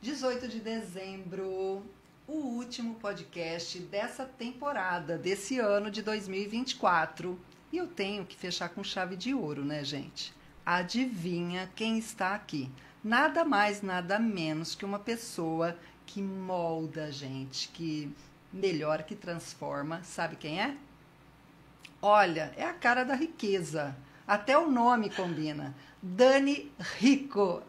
18 de dezembro, o último podcast dessa temporada, desse ano de 2024. E eu tenho que fechar com chave de ouro, né, gente? Adivinha quem está aqui? Nada mais, nada menos que uma pessoa que molda a gente, que melhora, que transforma. Sabe quem é? Olha, é a cara da riqueza. Até o nome combina. Dani Rico.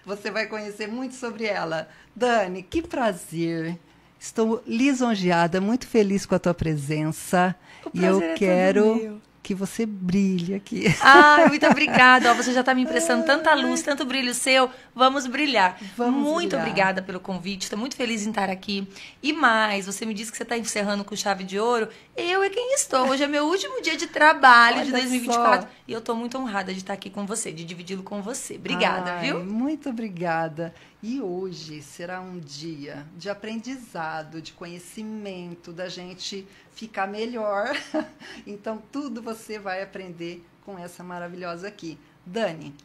Você vai conhecer muito sobre ela. Dani, que prazer. Estou lisonjeada, muito feliz com a tua presença. O E eu prazer é todo quero meu. que você brilhe aqui. Ai, muito obrigada. Ó, você já está me emprestando tanta luz, tanto brilho seu. Vamos brilhar. Vamos Muito brilhar. obrigada pelo convite. Estou muito feliz em estar aqui. E mais, você me disse que você está encerrando com chave de ouro. Eu é quem estou. Hoje é meu último dia de trabalho de Olha 2024. só. E eu estou muito honrada de estar aqui com você, de dividi-lo com você. Obrigada, Ai, viu? muito obrigada. E hoje será um dia de aprendizado, de conhecimento, da gente ficar melhor. Então, tudo você vai aprender com essa maravilhosa aqui. Dani,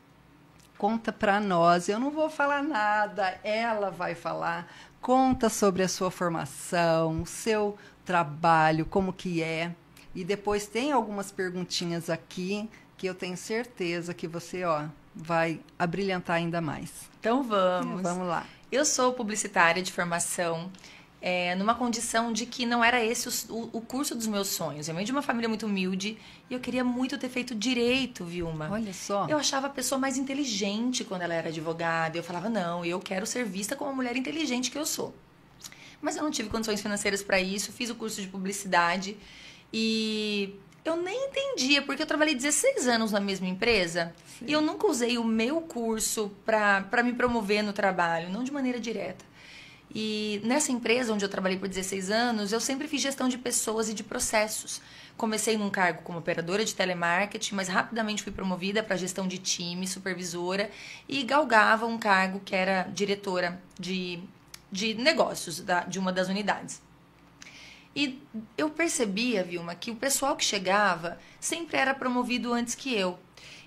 conta pra nós. Eu não vou falar nada, ela vai falar. Conta sobre a sua formação, seu trabalho, como que é. E depois tem algumas perguntinhas aqui que eu tenho certeza que você, vai abrilhantar ainda mais. Então vamos. Vamos lá. Eu sou publicitária de formação, numa condição de que não era esse o curso dos meus sonhos. Eu venho de uma família muito humilde e eu queria muito ter feito direito, Vilma. Olha só. Eu achava a pessoa mais inteligente quando ela era advogada. Eu falava, não, eu quero ser vista como a mulher inteligente que eu sou. Mas eu não tive condições financeiras para isso, fiz o curso de publicidade e eu nem entendia, porque eu trabalhei 16 anos na mesma empresa. Sim. E eu nunca usei o meu curso para me promover no trabalho, não de maneira direta. E nessa empresa onde eu trabalhei por 16 anos, eu sempre fiz gestão de pessoas e de processos. Comecei num cargo como operadora de telemarketing, mas rapidamente fui promovida para gestão de time, supervisora, e galgava um cargo que era diretora de negócios de uma das unidades. E eu percebia, Vilma, que o pessoal que chegava sempre era promovido antes que eu.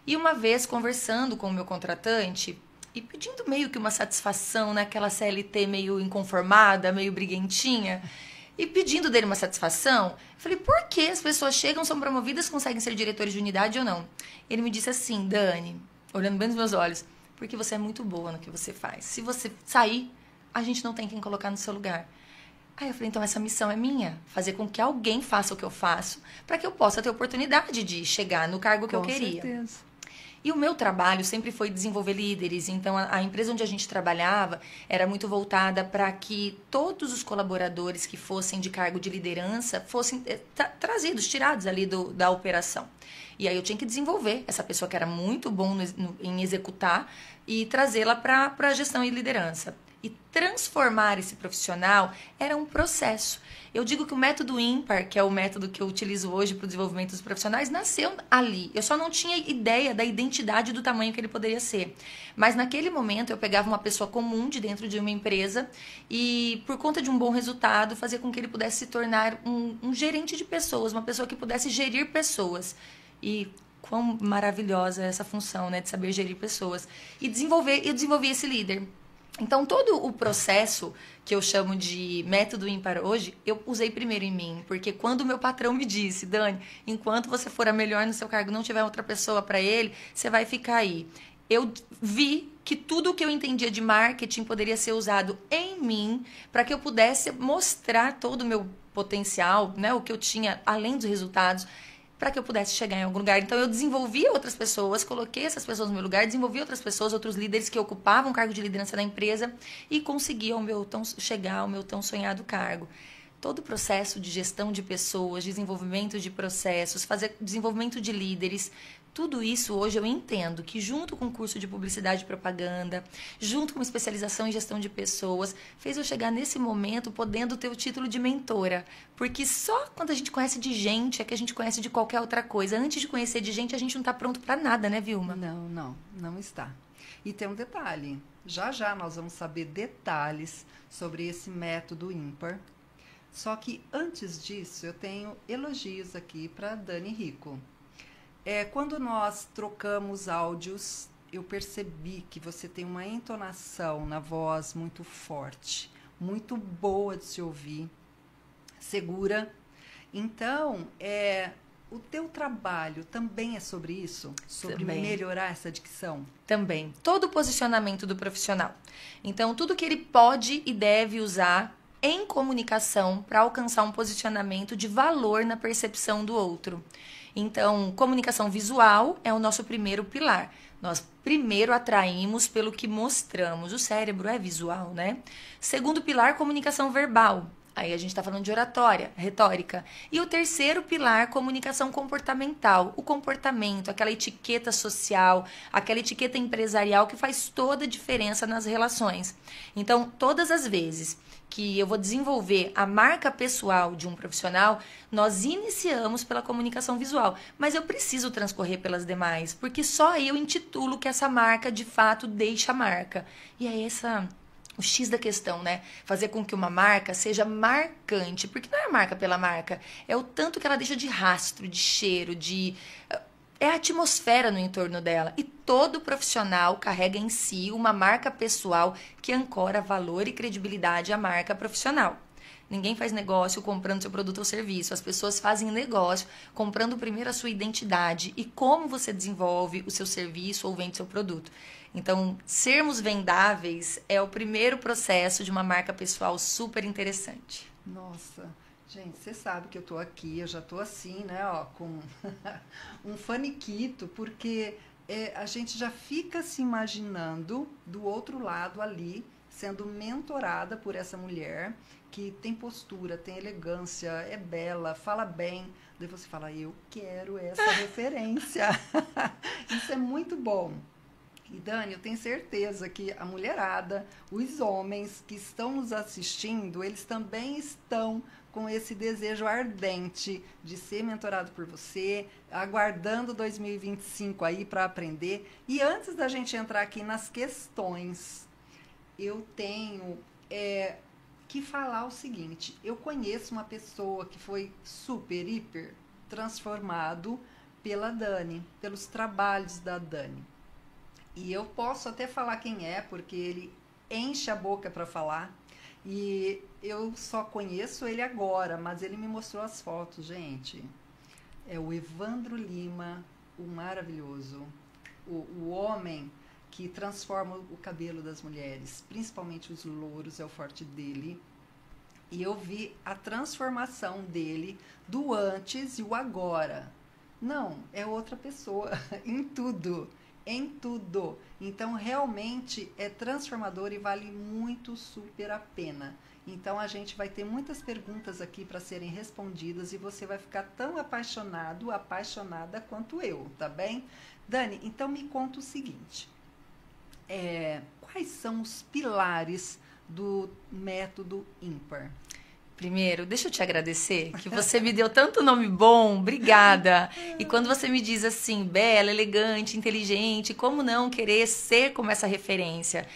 E uma vez, conversando com o meu contratante e pedindo meio que uma satisfação naquela CLT meio inconformada, meio briguentinha, e pedindo dele uma satisfação, eu falei, por que as pessoas chegam, são promovidas, conseguem ser diretores de unidade ou não? Ele me disse assim, Dani, olhando bem nos meus olhos, porque você é muito boa no que você faz. Se você sair, a gente não tem quem colocar no seu lugar. Aí eu falei, então essa missão é minha, fazer com que alguém faça o que eu faço, para que eu possa ter oportunidade de chegar no cargo que eu queria. Com certeza. E o meu trabalho sempre foi desenvolver líderes, então a empresa onde a gente trabalhava era muito voltada para que todos os colaboradores que fossem de cargo de liderança fossem trazidos, tirados ali da operação. E aí eu tinha que desenvolver essa pessoa que era muito bom em executar e trazê-la para a gestão e liderança. E transformar esse profissional era um processo. Eu digo que o método ímpar, que é o método que eu utilizo hoje para o desenvolvimento dos profissionais, nasceu ali. Eu só não tinha ideia da identidade do tamanho que ele poderia ser. Mas naquele momento eu pegava uma pessoa comum de dentro de uma empresa e, por conta de um bom resultado, fazia com que ele pudesse se tornar um gerente de pessoas, uma pessoa que pudesse gerir pessoas. E quão maravilhosa é essa função, né, de saber gerir pessoas. E eu desenvolvi esse líder. Então, todo o processo que eu chamo de método ímpar hoje, eu usei primeiro em mim. Porque quando o meu patrão me disse, Dani, enquanto você for a melhor no seu cargo, não tiver outra pessoa para ele, você vai ficar aí. Eu vi que tudo o que eu entendia de marketing poderia ser usado em mim para que eu pudesse mostrar todo o meu potencial, né, o que eu tinha além dos resultados, para que eu pudesse chegar em algum lugar. Então, eu desenvolvi outras pessoas, coloquei essas pessoas no meu lugar, desenvolvi outras pessoas, outros líderes que ocupavam cargo de liderança da empresa e consegui chegar ao meu tão sonhado cargo. Todo o processo de gestão de pessoas, desenvolvimento de processos, desenvolvimento de líderes, tudo isso hoje eu entendo que junto com o curso de publicidade e propaganda, junto com especialização em gestão de pessoas, fez eu chegar nesse momento podendo ter o título de mentora. Porque só quando a gente conhece de gente é que a gente conhece de qualquer outra coisa. Antes de conhecer de gente, a gente não está pronto para nada, né, Vilma? Não está. E tem um detalhe. Já já nós vamos saber detalhes sobre esse método ímpar. Só que antes disso, eu tenho elogios aqui para Dani Rico. Quando nós trocamos áudios, eu percebi que você tem uma entonação na voz muito forte, muito boa de se ouvir, segura. Então, o teu trabalho também é sobre isso? Sobre Também. melhorar essa dicção? Também. Todo o posicionamento do profissional. Então, tudo que ele pode e deve usar em comunicação para alcançar um posicionamento de valor na percepção do outro. Então, comunicação visual é o nosso primeiro pilar. Nós primeiro atraímos pelo que mostramos. O cérebro é visual, né? Segundo pilar, comunicação verbal. Aí a gente está falando de oratória, retórica. E o terceiro pilar, comunicação comportamental. O comportamento, aquela etiqueta social, aquela etiqueta empresarial que faz toda a diferença nas relações. Então, todas as vezes que eu vou desenvolver a marca pessoal de um profissional, nós iniciamos pela comunicação visual. Mas eu preciso transcorrer pelas demais, porque só eu intitulo que essa marca, de fato, deixa a marca. E é o X da questão, né? Fazer com que uma marca seja marcante. Porque não é a marca pela marca. É o tanto que ela deixa de rastro, de cheiro, é a atmosfera no entorno dela. E todo profissional carrega em si uma marca pessoal que ancora valor e credibilidade à marca profissional. Ninguém faz negócio comprando seu produto ou serviço. As pessoas fazem negócio comprando primeiro a sua identidade e como você desenvolve o seu serviço ou vende seu produto. Então, sermos vendáveis é o primeiro processo de uma marca pessoal super interessante. Nossa, gente, você sabe que eu tô aqui, eu já tô assim, né, ó, com um faniquito, porque a gente já fica se imaginando do outro lado ali, sendo mentorada por essa mulher que tem postura, tem elegância, é bela, fala bem. Daí você fala, eu quero essa referência. Isso é muito bom. E Dani, eu tenho certeza que a mulherada, os homens que estão nos assistindo, eles também estão com esse desejo ardente de ser mentorado por você, aguardando 2025 aí para aprender. E antes da gente entrar aqui nas questões, eu tenho que falar o seguinte, eu conheço uma pessoa que foi super, hiper transformado pela Dani, pelos trabalhos da Dani. E eu posso até falar quem é, porque ele enche a boca para falar. E eu só conheço ele agora, mas ele me mostrou as fotos, gente. É o Evandro Lima, o maravilhoso. O homem que transforma o cabelo das mulheres, principalmente os louros, é o forte dele. E eu vi a transformação dele do antes e o agora. Não, é outra pessoa em tudo. Em tudo. Então, realmente é transformador e vale muito super a pena. Então, a gente vai ter muitas perguntas aqui para serem respondidas e você vai ficar tão apaixonado, apaixonada quanto eu, tá bem? Dani, então me conta o seguinte. Quais são os pilares do método ímpar? Primeiro, deixa eu te agradecer, que você me deu tanto nome bom, obrigada. E quando você me diz assim, bela, elegante, inteligente, como não querer ser como essa referência?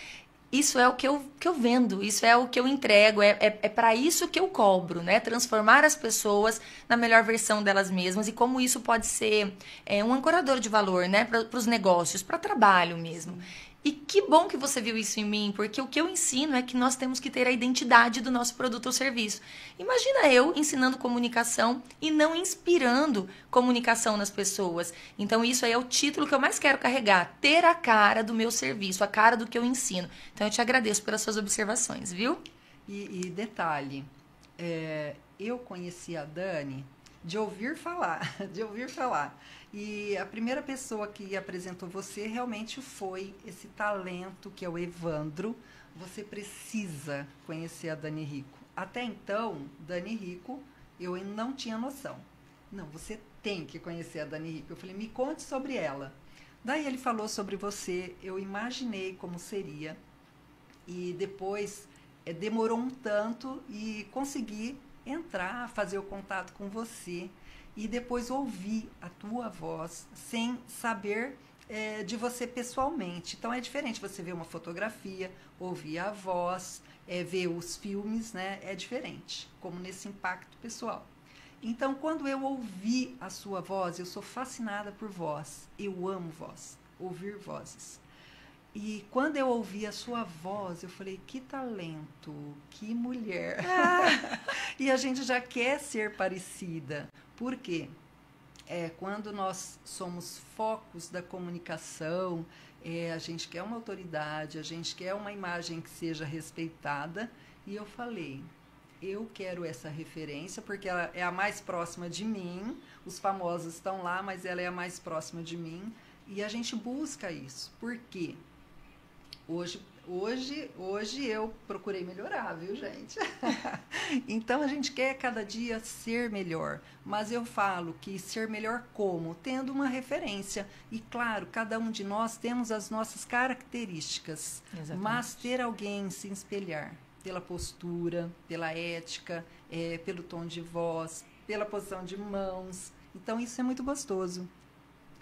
Isso é o que eu vendo, isso é o que eu entrego, é para isso que eu cobro, né? Transformar as pessoas na melhor versão delas mesmas e como isso pode ser um ancorador de valor, né? Para os negócios, para trabalho mesmo. E que bom que você viu isso em mim, porque o que eu ensino é que nós temos que ter a identidade do nosso produto ou serviço. Imagina eu ensinando comunicação e não inspirando comunicação nas pessoas. Então isso aí é o título que eu mais quero carregar, ter a cara do meu serviço, a cara do que eu ensino. Então eu te agradeço pelas suas observações, viu? E detalhe, eu conheci a Dani de ouvir falar, E a primeira pessoa que apresentou você realmente foi esse talento que é o Evandro. Você precisa conhecer a Dani Rico. Até então, Dani Rico, eu não tinha noção. Não, você tem que conhecer a Dani Rico. Eu falei, me conte sobre ela. Daí ele falou sobre você, eu imaginei como seria. E depois demorou um tanto e consegui entrar, fazer o contato com você. E depois ouvir a tua voz sem saber de você pessoalmente. Então é diferente você ver uma fotografia, ouvir a voz, ver os filmes, né? É diferente, como nesse impacto pessoal. Então, quando eu ouvi a sua voz, eu sou fascinada por voz. Eu amo voz, ouvir vozes. E quando eu ouvi a sua voz, eu falei, que talento, que mulher. E a gente já quer ser parecida. Por quê? Quando nós somos focos da comunicação, a gente quer uma autoridade, a gente quer uma imagem que seja respeitada. E eu falei, eu quero essa referência, porque ela é a mais próxima de mim. Os famosos estão lá, mas ela é a mais próxima de mim. E a gente busca isso. Por quê? Hoje eu procurei melhorar, viu, gente? Então, a gente quer cada dia ser melhor. Mas eu falo que ser melhor como? Tendo uma referência. E, claro, cada um de nós temos as nossas características. Exatamente. Mas ter alguém se espelhar pela postura, pela ética, pelo tom de voz, pela posição de mãos. Então, isso é muito gostoso.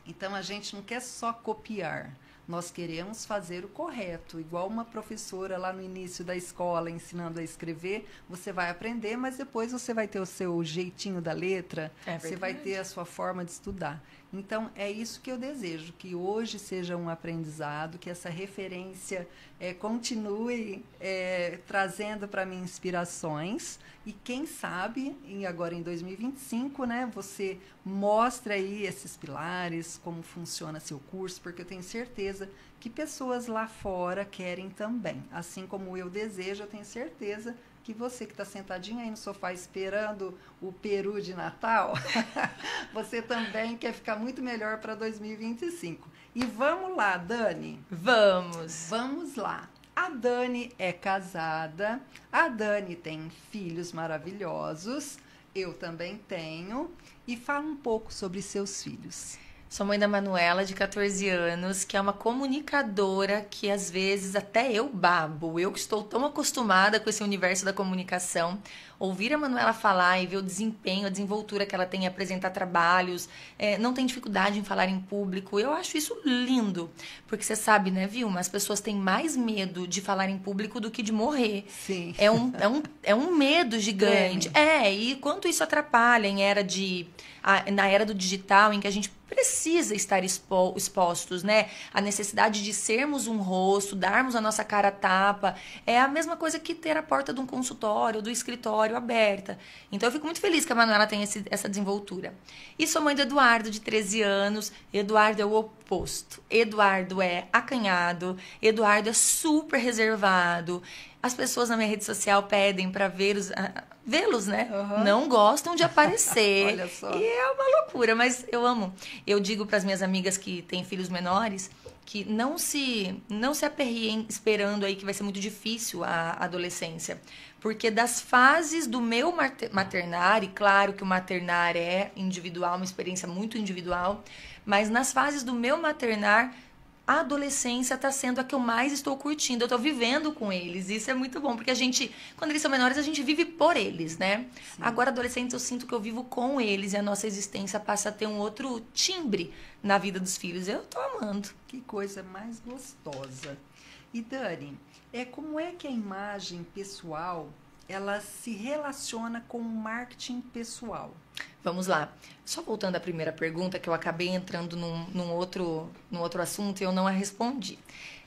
Então, a gente não quer só copiar. Nós queremos fazer o correto. Igual uma professora lá no início da escola ensinando a escrever, você vai aprender, mas depois você vai ter o seu jeitinho da letra, você vai ter a sua forma de estudar. Então, é isso que eu desejo, que hoje seja um aprendizado, que essa referência continue trazendo para mim inspirações. E quem sabe, agora em 2025, né, você mostra aí esses pilares, como funciona seu curso, porque eu tenho certeza que pessoas lá fora querem também. Assim como eu desejo, eu tenho certeza que você que está sentadinho aí no sofá esperando o peru de Natal, você também quer ficar muito melhor para 2025. E vamos lá, Dani? Vamos! Vamos lá. A Dani é casada, a Dani tem filhos maravilhosos, eu também tenho. E fala um pouco sobre seus filhos. Sou mãe da Manuela, de 14 anos, que é uma comunicadora que às vezes até eu babo. Eu que estou tão acostumada com esse universo da comunicação, ouvir a Manuela falar e ver o desempenho, a desenvoltura que ela tem em apresentar trabalhos, não tem dificuldade em falar em público. Eu acho isso lindo, porque você sabe, né, Vilma? As pessoas têm mais medo de falar em público do que de morrer. Sim. É um medo gigante. E quanto isso atrapalha na era do digital, em que a gente precisa estar expostos, né? A necessidade de sermos um rosto, darmos a nossa cara a tapa, é a mesma coisa que ter a porta de um consultório, do escritório aberta. Então, eu fico muito feliz que a Manuela tenha essa desenvoltura. E sou mãe do Eduardo, de 13 anos. Eduardo é o oposto. Eduardo é acanhado, Eduardo é super reservado. As pessoas na minha rede social pedem para vê-los, né? Uhum. Não gostam de aparecer. Olha só. E é uma loucura, mas eu amo. Eu digo para as minhas amigas que têm filhos menores que não se aperriem esperando aí que vai ser muito difícil a adolescência. Porque das fases do meu maternar, e claro que o maternar é individual, uma experiência muito individual, mas nas fases do meu maternar, a adolescência está sendo a que eu mais estou curtindo. Eu estou vivendo com eles. Isso é muito bom, porque quando eles são menores, a gente vive por eles, né? Sim. Agora, adolescentes, eu sinto que eu vivo com eles e a nossa existência passa a ter um outro timbre na vida dos filhos. Eu estou amando. Que coisa mais gostosa. E, Dani, como é que a imagem pessoal ela se relaciona com o marketing pessoal? Vamos lá. Só voltando à primeira pergunta, que eu acabei entrando num outro assunto e eu não a respondi.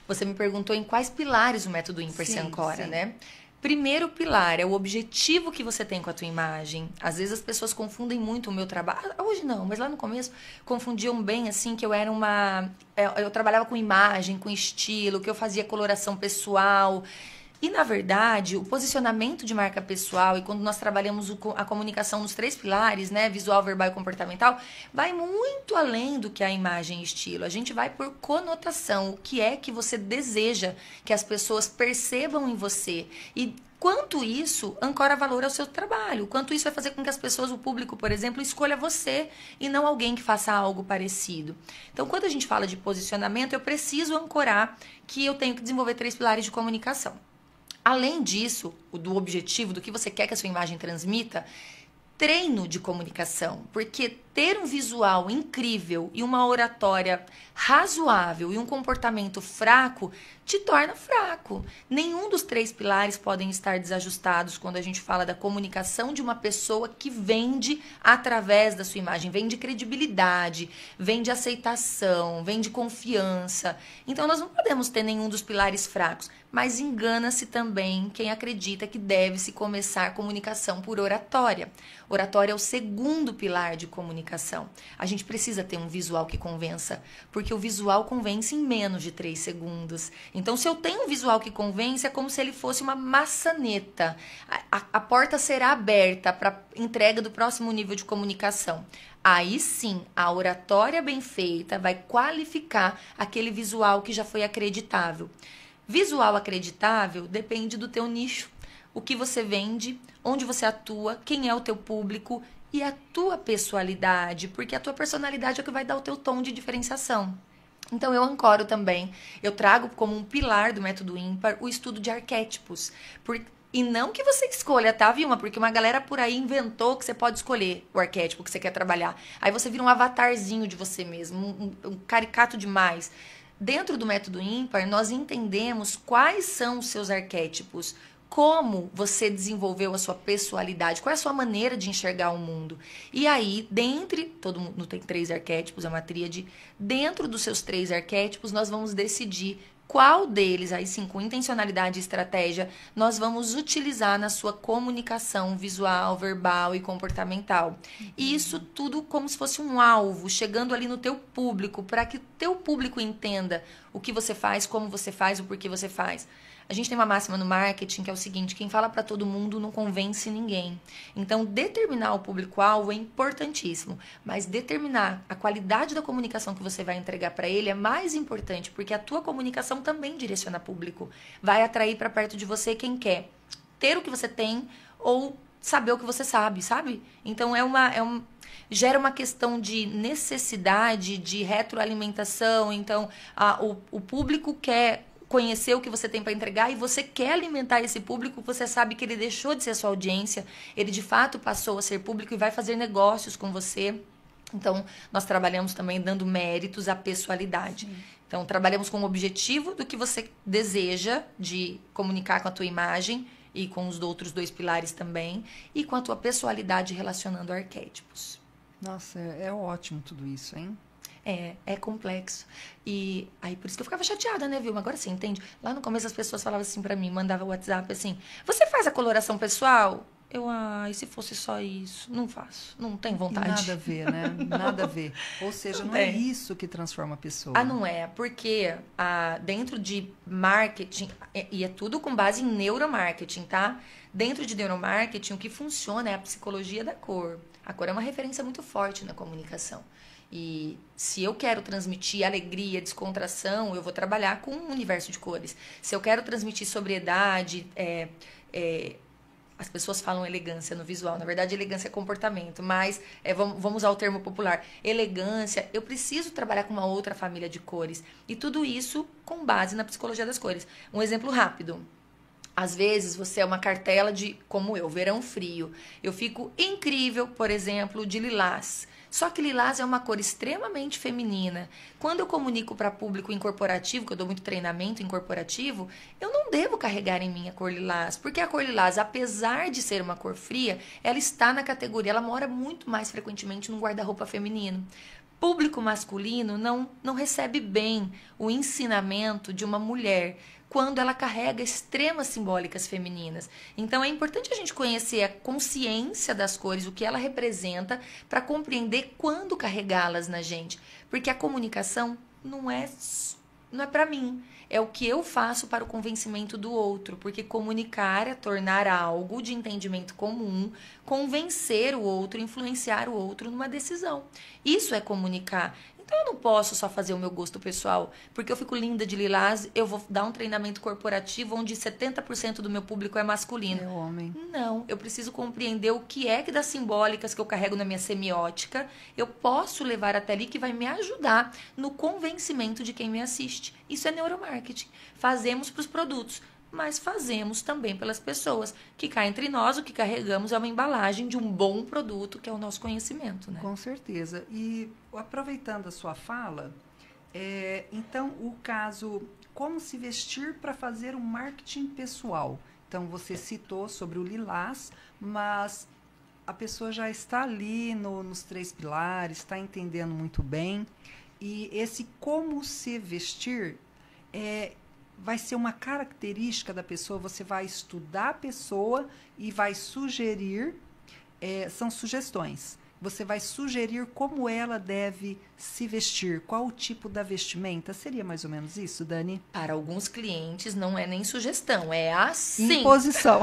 Você me perguntou em quais pilares o método ímpar se ancora, né? Primeiro pilar é o objetivo que você tem com a tua imagem. Às vezes as pessoas confundem muito o meu trabalho. Hoje não, mas lá no começo confundiam bem assim que eu era eu trabalhava com imagem, com estilo, que eu fazia coloração pessoal. E, na verdade, o posicionamento de marca pessoal e quando nós trabalhamos a comunicação nos 3 pilares, né, visual, verbal e comportamental, vai muito além do que a imagem e estilo. A gente vai por conotação, o que é que você deseja que as pessoas percebam em você. E quanto isso ancora valor ao seu trabalho, quanto isso vai fazer com que as pessoas, o público, por exemplo, escolha você e não alguém que faça algo parecido. Então, quando a gente fala de posicionamento, eu preciso ancorar que eu tenho que desenvolver 3 pilares de comunicação. Além disso, do objetivo, do que você quer que a sua imagem transmita, treino de comunicação. Porque ter um visual incrível e uma oratória razoável e um comportamento fraco te torna fraco. Nenhum dos 3 pilares podem estar desajustados quando a gente fala da comunicação de uma pessoa que vende através da sua imagem, vende credibilidade, vende aceitação, vende confiança. Então nós não podemos ter nenhum dos pilares fracos, mas engana-se também quem acredita que deve-se começar a comunicação por oratória. Oratória é o segundo pilar de comunicação. A gente precisa ter um visual que convença, porque o visual convence em menos de 3 segundos. Então, se eu tenho um visual que convence, é como se ele fosse uma maçaneta. A porta será aberta para entrega do próximo nível de comunicação. Aí sim, a oratória bem feita vai qualificar aquele visual que já foi acreditável. Visual acreditável depende do teu nicho, o que você vende, onde você atua, quem é o teu público e a tua pessoalidade, porque a tua personalidade é o que vai dar o teu tom de diferenciação. Então eu ancoro também, eu trago como um pilar do método ímpar o estudo de arquétipos. E não que você escolha, tá, Vilma? Porque uma galera por aí inventou que você pode escolher o arquétipo que você quer trabalhar. Aí você vira um avatarzinho de você mesmo, um caricato demais. Dentro do método ímpar, nós entendemos quais são os seus arquétipos, como você desenvolveu a sua pessoalidade, qual é a sua maneira de enxergar o mundo. E aí, todo mundo tem 3 arquétipos, é uma tríade, dentro dos seus 3 arquétipos, nós vamos decidir qual deles, aí sim, com intencionalidade e estratégia, nós vamos utilizar na sua comunicação visual, verbal e comportamental. E isso tudo como se fosse um alvo, chegando ali no teu público, para que o teu público entenda o que você faz, como você faz, o porquê você faz. A gente tem uma máxima no marketing que é o seguinte: quem fala para todo mundo não convence ninguém. Então, determinar o público-alvo é importantíssimo, mas determinar a qualidade da comunicação que você vai entregar para ele é mais importante, porque a tua comunicação também direciona público. Vai atrair para perto de você quem quer ter o que você tem ou saber o que você sabe, sabe? Então, gera uma questão de necessidade, de retroalimentação. Então, o público quer conhecer o que você tem para entregar e você quer alimentar esse público, você sabe que ele deixou de ser sua audiência, ele de fato passou a ser público e vai fazer negócios com você. Então, nós trabalhamos também dando méritos à pessoalidade. Sim. Então, trabalhamos com o objetivo do que você deseja de comunicar com a tua imagem e com os outros 2 pilares também, e com a tua pessoalidade relacionando arquétipos. Nossa, é ótimo tudo isso, hein? É complexo. E aí, por isso que eu ficava chateada, né, Vilma? Agora você entende? Lá no começo as pessoas falavam assim pra mim, mandavam o WhatsApp assim: você faz a coloração pessoal? E se fosse só isso? Não faço, não tenho vontade. Nada a ver, né? Nada a ver. Ou seja, não é isso que transforma a pessoa. Não é, porque dentro de marketing, e é tudo com base em neuromarketing, tá? Dentro de neuromarketing, o que funciona é a psicologia da cor. A cor é uma referência muito forte na comunicação. E se eu quero transmitir alegria, descontração, eu vou trabalhar com um universo de cores. Se eu quero transmitir sobriedade, as pessoas falam elegância no visual. Na verdade, elegância é comportamento, mas vamos usar o termo popular. Elegância, eu preciso trabalhar com uma outra família de cores. E tudo isso com base na psicologia das cores. Um exemplo rápido. Às vezes, você é uma cartela como eu, verão frio. Eu fico incrível, por exemplo, de lilás. Só que lilás é uma cor extremamente feminina. Quando eu comunico para público em corporativo, que eu dou muito treinamento em corporativo, eu não devo carregar em mim a cor lilás. Porque a cor lilás, apesar de ser uma cor fria, ela está na categoria, ela mora muito mais frequentemente no guarda-roupa feminino. Público masculino não recebe bem o ensinamento de uma mulher quando ela carrega extremas simbólicas femininas. Então, é importante a gente conhecer a consciência das cores, o que ela representa, para compreender quando carregá-las na gente. Porque a comunicação não é para mim, é o que eu faço para o convencimento do outro. Porque comunicar é tornar algo de entendimento comum, convencer o outro, influenciar o outro numa decisão. Isso é comunicar. Então, eu não posso só fazer o meu gosto pessoal, porque eu fico linda de lilás, eu vou dar um treinamento corporativo onde 70% do meu público é masculino. É homem. Não, eu preciso compreender o que é que das simbólicas que eu carrego na minha semiótica, eu posso levar até ali que vai me ajudar no convencimento de quem me assiste. Isso é neuromarketing. Fazemos para os produtos. mas fazemos também pelas pessoas. Que cá entre nós, o que carregamos é uma embalagem de um bom produto, que é o nosso conhecimento, né? Com certeza. E aproveitando a sua fala, então o caso, como se vestir para fazer um marketing pessoal? Então você citou sobre o Lilás, mas a pessoa já está ali nos 3 pilares, está entendendo muito bem. E esse como se vestir vai ser uma característica da pessoa, você vai estudar a pessoa e vai sugerir, são sugestões, você vai sugerir como ela deve se vestir, qual o tipo da vestimenta, seria mais ou menos isso, Dani? Para alguns clientes não é nem sugestão, é assim. Imposição.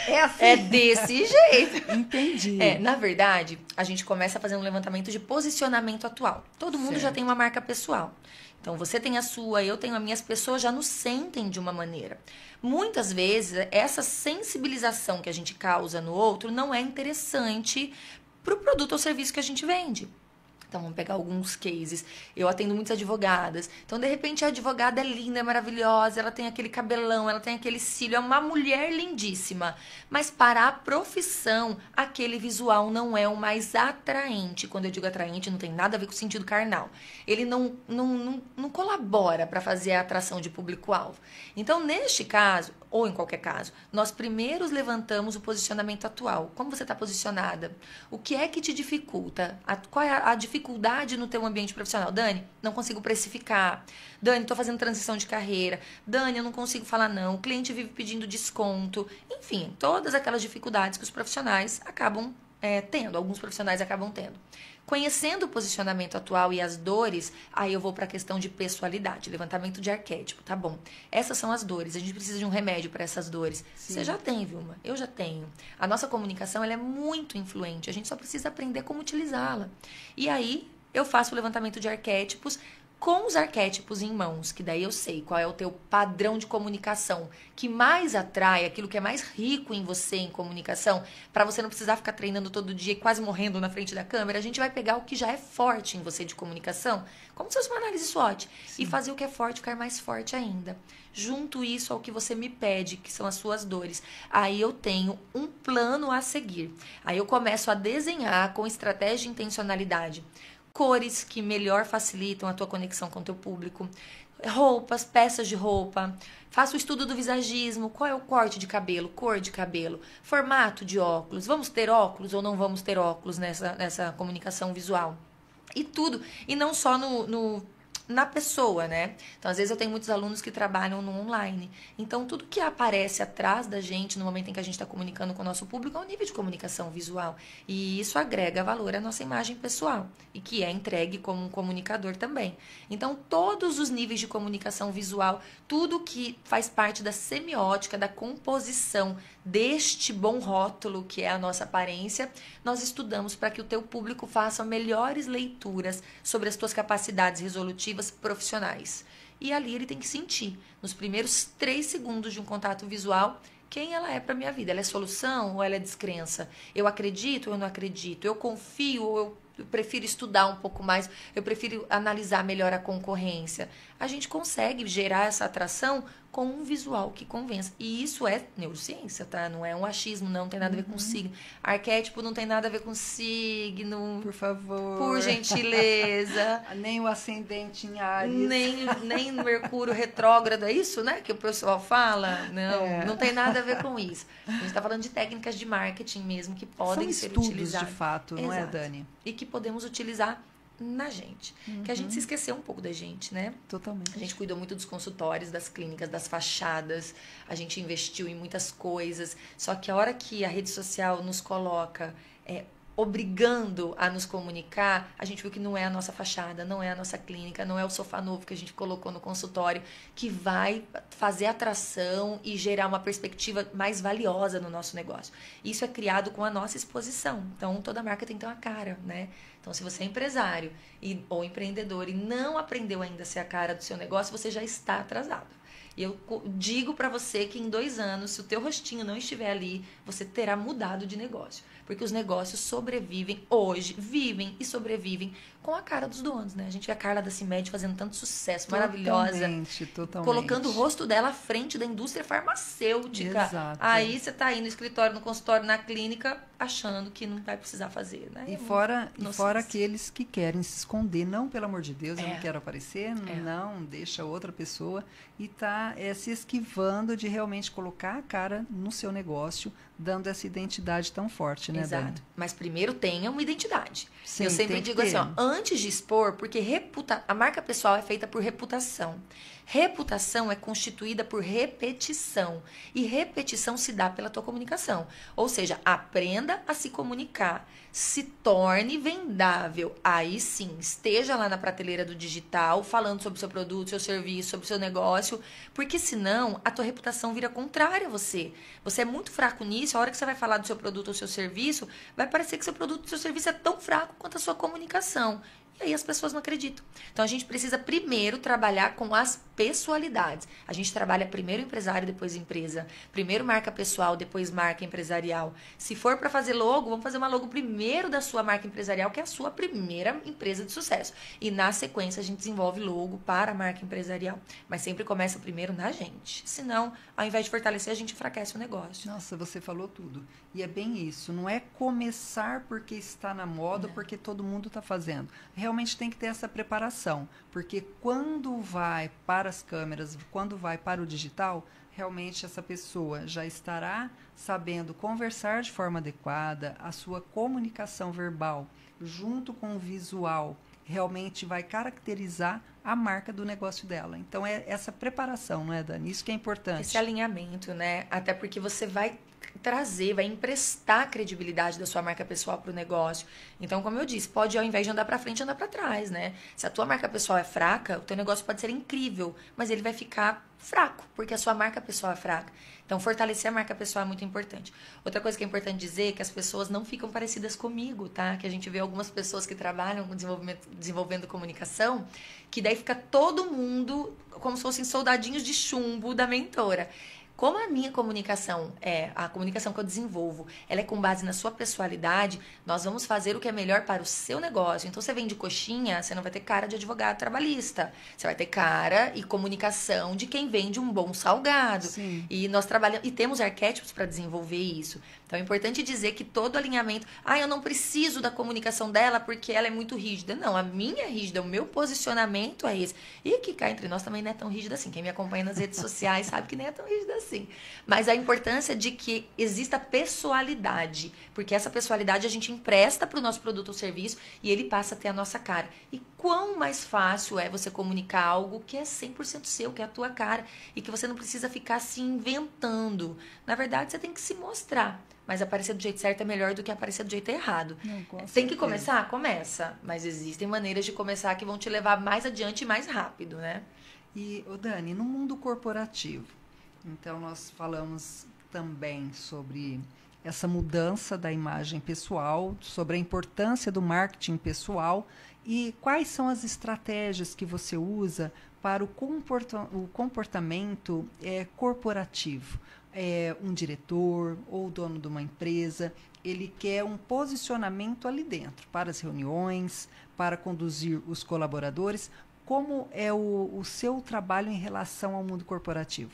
É assim. É desse jeito. Entendi. Na verdade, a gente começa a fazer um levantamento de posicionamento atual. Todo mundo já tem uma marca pessoal. Então, você tem a sua, eu tenho a minha, as pessoas já nos sentem de uma maneira. Muitas vezes, essa sensibilização que a gente causa no outro não é interessante para o produto ou serviço que a gente vende. Então, vamos pegar alguns cases. Eu atendo muitas advogadas. Então, de repente, a advogada é linda, é maravilhosa, ela tem aquele cabelão, ela tem aquele cílio, é uma mulher lindíssima. Mas para a profissão, aquele visual não é o mais atraente. Quando eu digo atraente, não tem nada a ver com o sentido carnal. Ele não colabora para fazer a atração de público-alvo. Então, neste caso, ou em qualquer caso, nós primeiro levantamos o posicionamento atual. Como você está posicionada? O que é que te dificulta? Qual é a dificuldade no teu ambiente profissional? Dani, não consigo precificar. Dani, estou fazendo transição de carreira. Dani, eu não consigo falar não. O cliente vive pedindo desconto. Enfim, todas aquelas dificuldades que os profissionais acabam tendo. Alguns profissionais acabam tendo. Conhecendo o posicionamento atual e as dores, aí eu vou para a questão de pessoalidade, levantamento de arquétipo, tá bom? Essas são as dores, a gente precisa de um remédio para essas dores. Sim. Você já tem, Vilma? Eu já tenho. A nossa comunicação ela é muito influente, a gente só precisa aprender como utilizá-la. E aí eu faço o levantamento de arquétipos com os arquétipos em mãos, que daí eu sei qual é o teu padrão de comunicação que mais atrai, aquilo que é mais rico em você em comunicação, para você não precisar ficar treinando todo dia e quase morrendo na frente da câmera. A gente vai pegar o que já é forte em você de comunicação, como se fosse uma análise SWOT, sim, e fazer o que é forte ficar mais forte ainda. Junto isso ao que você me pede, que são as suas dores. Aí eu tenho um plano a seguir. Aí eu começo a desenhar com estratégia e intencionalidade cores que melhor facilitam a tua conexão com o teu público, roupas, peças de roupa, faço o estudo do visagismo, qual é o corte de cabelo, cor de cabelo, formato de óculos, vamos ter óculos ou não vamos ter óculos nessa comunicação visual, e tudo, e não só na pessoa, né? Então, às vezes eu tenho muitos alunos que trabalham no online. Então, tudo que aparece atrás da gente no momento em que a gente está comunicando com o nosso público é um nível de comunicação visual. E isso agrega valor à nossa imagem pessoal e que é entregue como um comunicador também. Então, todos os níveis de comunicação visual, tudo que faz parte da semiótica, da composição deste bom rótulo que é a nossa aparência, nós estudamos para que o teu público faça melhores leituras sobre as tuas capacidades resolutivas profissionais. E ali ele tem que sentir, nos primeiros 3 segundos de um contato visual, quem ela é para a minha vida. Ela é solução ou ela é descrença? Eu acredito ou eu não acredito? Eu confio ou eu prefiro estudar um pouco mais? Eu prefiro analisar melhor a concorrência? A gente consegue gerar essa atração com um visual que convença. E isso é neurociência, tá? Não é um achismo, não tem nada a ver com signo. Arquétipo não tem nada a ver com signo. Por favor. Por gentileza. Nem o ascendente em Áries. Nem Mercúrio retrógrado, é isso, né? Que o pessoal fala? Não, não tem nada a ver com isso. A gente está falando de técnicas de marketing mesmo que podem ser utilizadas. São estudos de fato, não é, Dani? E que podemos utilizar na gente. Que a gente se esqueceu um pouco da gente, né? Totalmente. A gente cuidou muito dos consultórios, das clínicas, das fachadas. A gente investiu em muitas coisas. Só que a hora que a rede social nos coloca obrigando a nos comunicar, a gente viu que não é a nossa fachada, não é a nossa clínica, não é o sofá novo que a gente colocou no consultório que vai fazer atração e gerar uma perspectiva mais valiosa no nosso negócio. Isso é criado com a nossa exposição. Então, toda marca tem que ter uma cara, né? Então, se você é empresário ou empreendedor e não aprendeu ainda a ser a cara do seu negócio, você já está atrasado. E eu digo para você que em 2 anos, se o teu rostinho não estiver ali, você terá mudado de negócio. Porque os negócios sobrevivem hoje, vivem e sobrevivem com a cara dos donos, né? A gente vê a Carla da CIMED fazendo tanto sucesso, maravilhosa. Totalmente. Colocando o rosto dela à frente da indústria farmacêutica. Exato. Aí você tá aí no escritório, no consultório, na clínica, achando que não vai precisar fazer, né? E fora aqueles que querem se esconder. Não, pelo amor de Deus, eu não quero aparecer. Não, deixa outra pessoa. E tá se esquivando de realmente colocar a cara no seu negócio, dando essa identidade tão forte, né, Exato. Dani? Mas primeiro tenha uma identidade. Sim, eu sempre digo assim, ó, antes de expor, porque a marca pessoal é feita por reputação. Reputação é constituída por repetição. E repetição se dá pela tua comunicação. Ou seja, aprenda a se comunicar. Se torne vendável. Aí sim, esteja lá na prateleira do digital, falando sobre o seu produto, seu serviço, sobre o seu negócio. Porque senão, a tua reputação vira contrária a você. Você é muito fraco nisso, a hora que você vai falar do seu produto ou seu serviço, vai parecer que seu produto ou seu serviço é tão fraco quanto a sua comunicação. E aí as pessoas não acreditam. Então a gente precisa primeiro trabalhar com as pessoalidades. A gente trabalha primeiro empresário, depois empresa. Primeiro marca pessoal, depois marca empresarial. Se for para fazer logo, vamos fazer uma logo primeiro da sua marca empresarial, que é a sua primeira empresa de sucesso. E na sequência a gente desenvolve logo para a marca empresarial. Mas sempre começa primeiro na gente. Senão, ao invés de fortalecer, a gente enfraquece o negócio. Nossa, você falou tudo. E é bem isso. Não é começar porque está na moda, porque todo mundo está fazendo. Realmente tem que ter essa preparação. Porque quando vai para as câmeras, quando vai para o digital, realmente essa pessoa já estará sabendo conversar de forma adequada, a sua comunicação verbal junto com o visual realmente vai caracterizar a marca do negócio dela. Então, é essa preparação, não é, Dani? Isso que é importante. Esse alinhamento, né? Até porque você vai trazer, vai emprestar a credibilidade da sua marca pessoal para o negócio. Então, como eu disse, pode, ao invés de andar para frente, andar para trás, né? Se a tua marca pessoal é fraca, o teu negócio pode ser incrível, mas ele vai ficar fraco, porque a sua marca pessoal é fraca. Então, fortalecer a marca pessoal é muito importante. Outra coisa que é importante dizer é que as pessoas não ficam parecidas comigo, tá? Que a gente vê algumas pessoas que trabalham com desenvolvendo comunicação, que daí fica todo mundo como se fossem soldadinhos de chumbo da mentora. Como a minha comunicação a comunicação que eu desenvolvo, ela é com base na sua pessoalidade, nós vamos fazer o que é melhor para o seu negócio. Então, você vende coxinha, você não vai ter cara de advogado trabalhista. Você vai ter cara e comunicação de quem vende um bom salgado. Sim. E nós trabalhamos e temos arquétipos para desenvolver isso. Então, é importante dizer que todo alinhamento... eu não preciso da comunicação dela porque ela é muito rígida. Não, a minha é rígida, o meu posicionamento é esse. E que cá entre nós também não é tão rígida assim. Quem me acompanha nas redes sociais sabe que nem é tão rígida assim. Mas a importância de que exista pessoalidade. Porque essa pessoalidade a gente empresta para o nosso produto ou serviço e ele passa a ter a nossa cara. E quão mais fácil é você comunicar algo que é 100% seu, que é a tua cara. E que você não precisa ficar se inventando. Na verdade, você tem que se mostrar. Mas aparecer do jeito certo é melhor do que aparecer do jeito errado. Tem que começar? Começa. Mas existem maneiras de começar que vão te levar mais adiante e mais rápido, né? E, Dani, no mundo corporativo, então nós falamos também sobre essa mudança da imagem pessoal, sobre a importância do marketing pessoal e quais são as estratégias que você usa para o comportamento corporativo. Um diretor ou dono de uma empresa, ele quer um posicionamento ali dentro, para as reuniões, para conduzir os colaboradores. Como é o seu trabalho em relação ao mundo corporativo?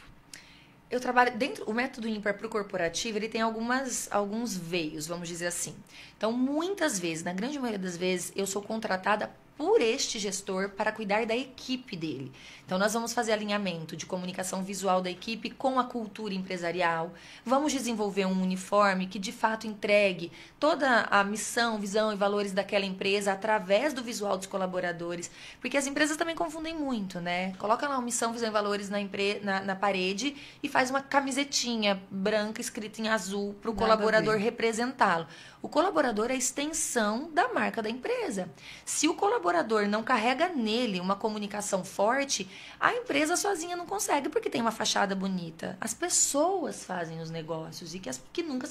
Eu trabalho o método ímpar para o corporativo, ele tem alguns veios, vamos dizer assim. Então, muitas vezes, na grande maioria das vezes, eu sou contratada por este gestor para cuidar da equipe dele. Então, nós vamos fazer alinhamento de comunicação visual da equipe com a cultura empresarial. Vamos desenvolver um uniforme que, de fato, entregue toda a missão, visão e valores daquela empresa através do visual dos colaboradores. Porque as empresas também confundem muito, né? Coloca lá uma missão, visão e valores na parede e faz uma camisetinha branca escrita em azul para o colaborador representá-lo. O colaborador é a extensão da marca da empresa. Se o colaborador colaborador não carrega nele uma comunicação forte, a empresa sozinha não consegue, porque tem uma fachada bonita. As pessoas fazem os negócios e que nunca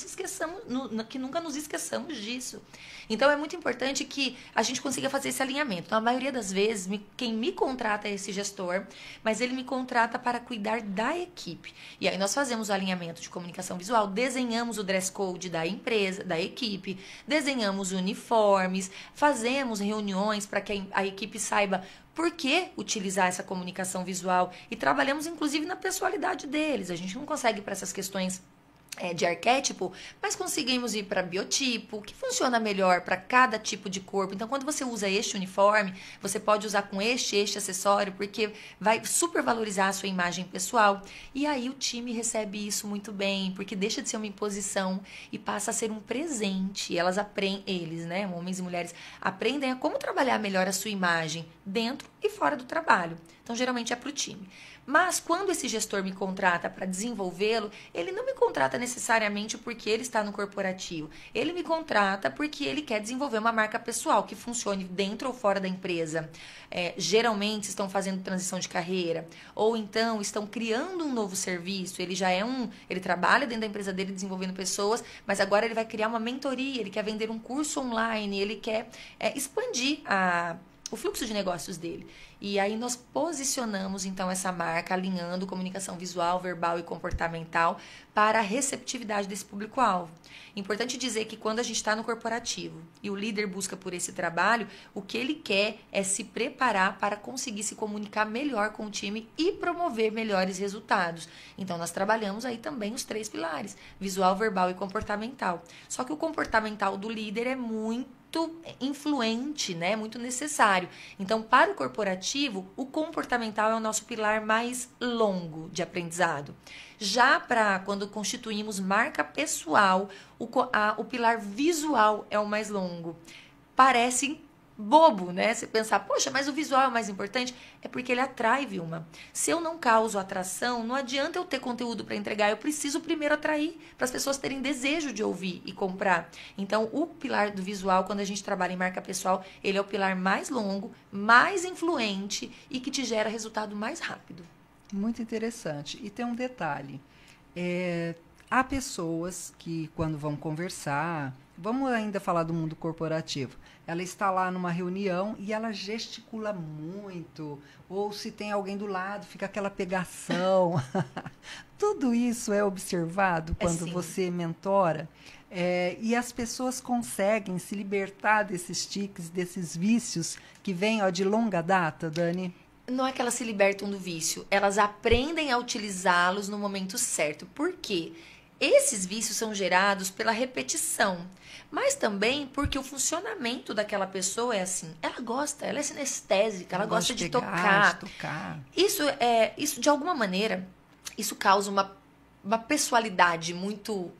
que nunca nos esqueçamos disso. Então é muito importante que a gente consiga fazer esse alinhamento. Então, a maioria das vezes, quem me contrata é esse gestor, mas ele me contrata para cuidar da equipe. E aí nós fazemos o alinhamento de comunicação visual, desenhamos o dress code da empresa, da equipe, desenhamos uniformes, fazemos reuniões para que a equipe saiba por que utilizar essa comunicação visual e trabalhamos inclusive na pessoalidade deles. A gente não consegue para essas questões de arquétipo, mas conseguimos ir para biotipo, que funciona melhor para cada tipo de corpo. Então, quando você usa este uniforme, você pode usar com este acessório, porque vai super valorizar a sua imagem pessoal. E aí o time recebe isso muito bem, porque deixa de ser uma imposição e passa a ser um presente. E eles, né, homens e mulheres, aprendem a como trabalhar melhor a sua imagem dentro e fora do trabalho. Então, geralmente é para o time. Mas quando esse gestor me contrata para desenvolvê-lo, ele não me contrata necessariamente porque ele está no corporativo. Ele me contrata porque ele quer desenvolver uma marca pessoal que funcione dentro ou fora da empresa. Geralmente estão fazendo transição de carreira ou então estão criando um novo serviço. Ele ele trabalha dentro da empresa dele desenvolvendo pessoas, mas agora ele vai criar uma mentoria, ele quer vender um curso online, ele quer expandir o fluxo de negócios dele. E aí nós posicionamos então essa marca alinhando comunicação visual, verbal e comportamental para a receptividade desse público-alvo. Importante dizer que quando a gente está no corporativo e o líder busca por esse trabalho, o que ele quer é se preparar para conseguir se comunicar melhor com o time e promover melhores resultados. Então nós trabalhamos aí também os 3 pilares, visual, verbal e comportamental. Só que o comportamental do líder é muito influente, né? Muito necessário. Então, para o corporativo, o comportamental é o nosso pilar mais longo de aprendizado. Já para quando constituímos marca pessoal, o pilar visual é o mais longo. Parece bobo, né? Você pensar, poxa, mas o visual é o mais importante? É porque ele atrai, Vilma. Se eu não causo atração, não adianta eu ter conteúdo para entregar. Eu preciso primeiro atrair para as pessoas terem desejo de ouvir e comprar. Então, o pilar do visual, quando a gente trabalha em marca pessoal, ele é o pilar mais longo, mais influente e que te gera resultado mais rápido. Muito interessante. E tem um detalhe. Há pessoas que, quando vão conversar, vamos ainda falar do mundo corporativo, ela está lá numa reunião e ela gesticula muito, ou se tem alguém do lado, fica aquela pegação. Tudo isso é observado quando você mentora, e as pessoas conseguem se libertar desses tiques, desses vícios que vêm de longa data, Dani? Não é que elas se libertam do vício, elas aprendem a utilizá-los no momento certo. Por quê? Esses vícios são gerados pela repetição, mas também porque o funcionamento daquela pessoa é assim. Ela é sinestésica, ela gosta de tocar. Isso, de alguma maneira, isso causa uma pessoalidade muito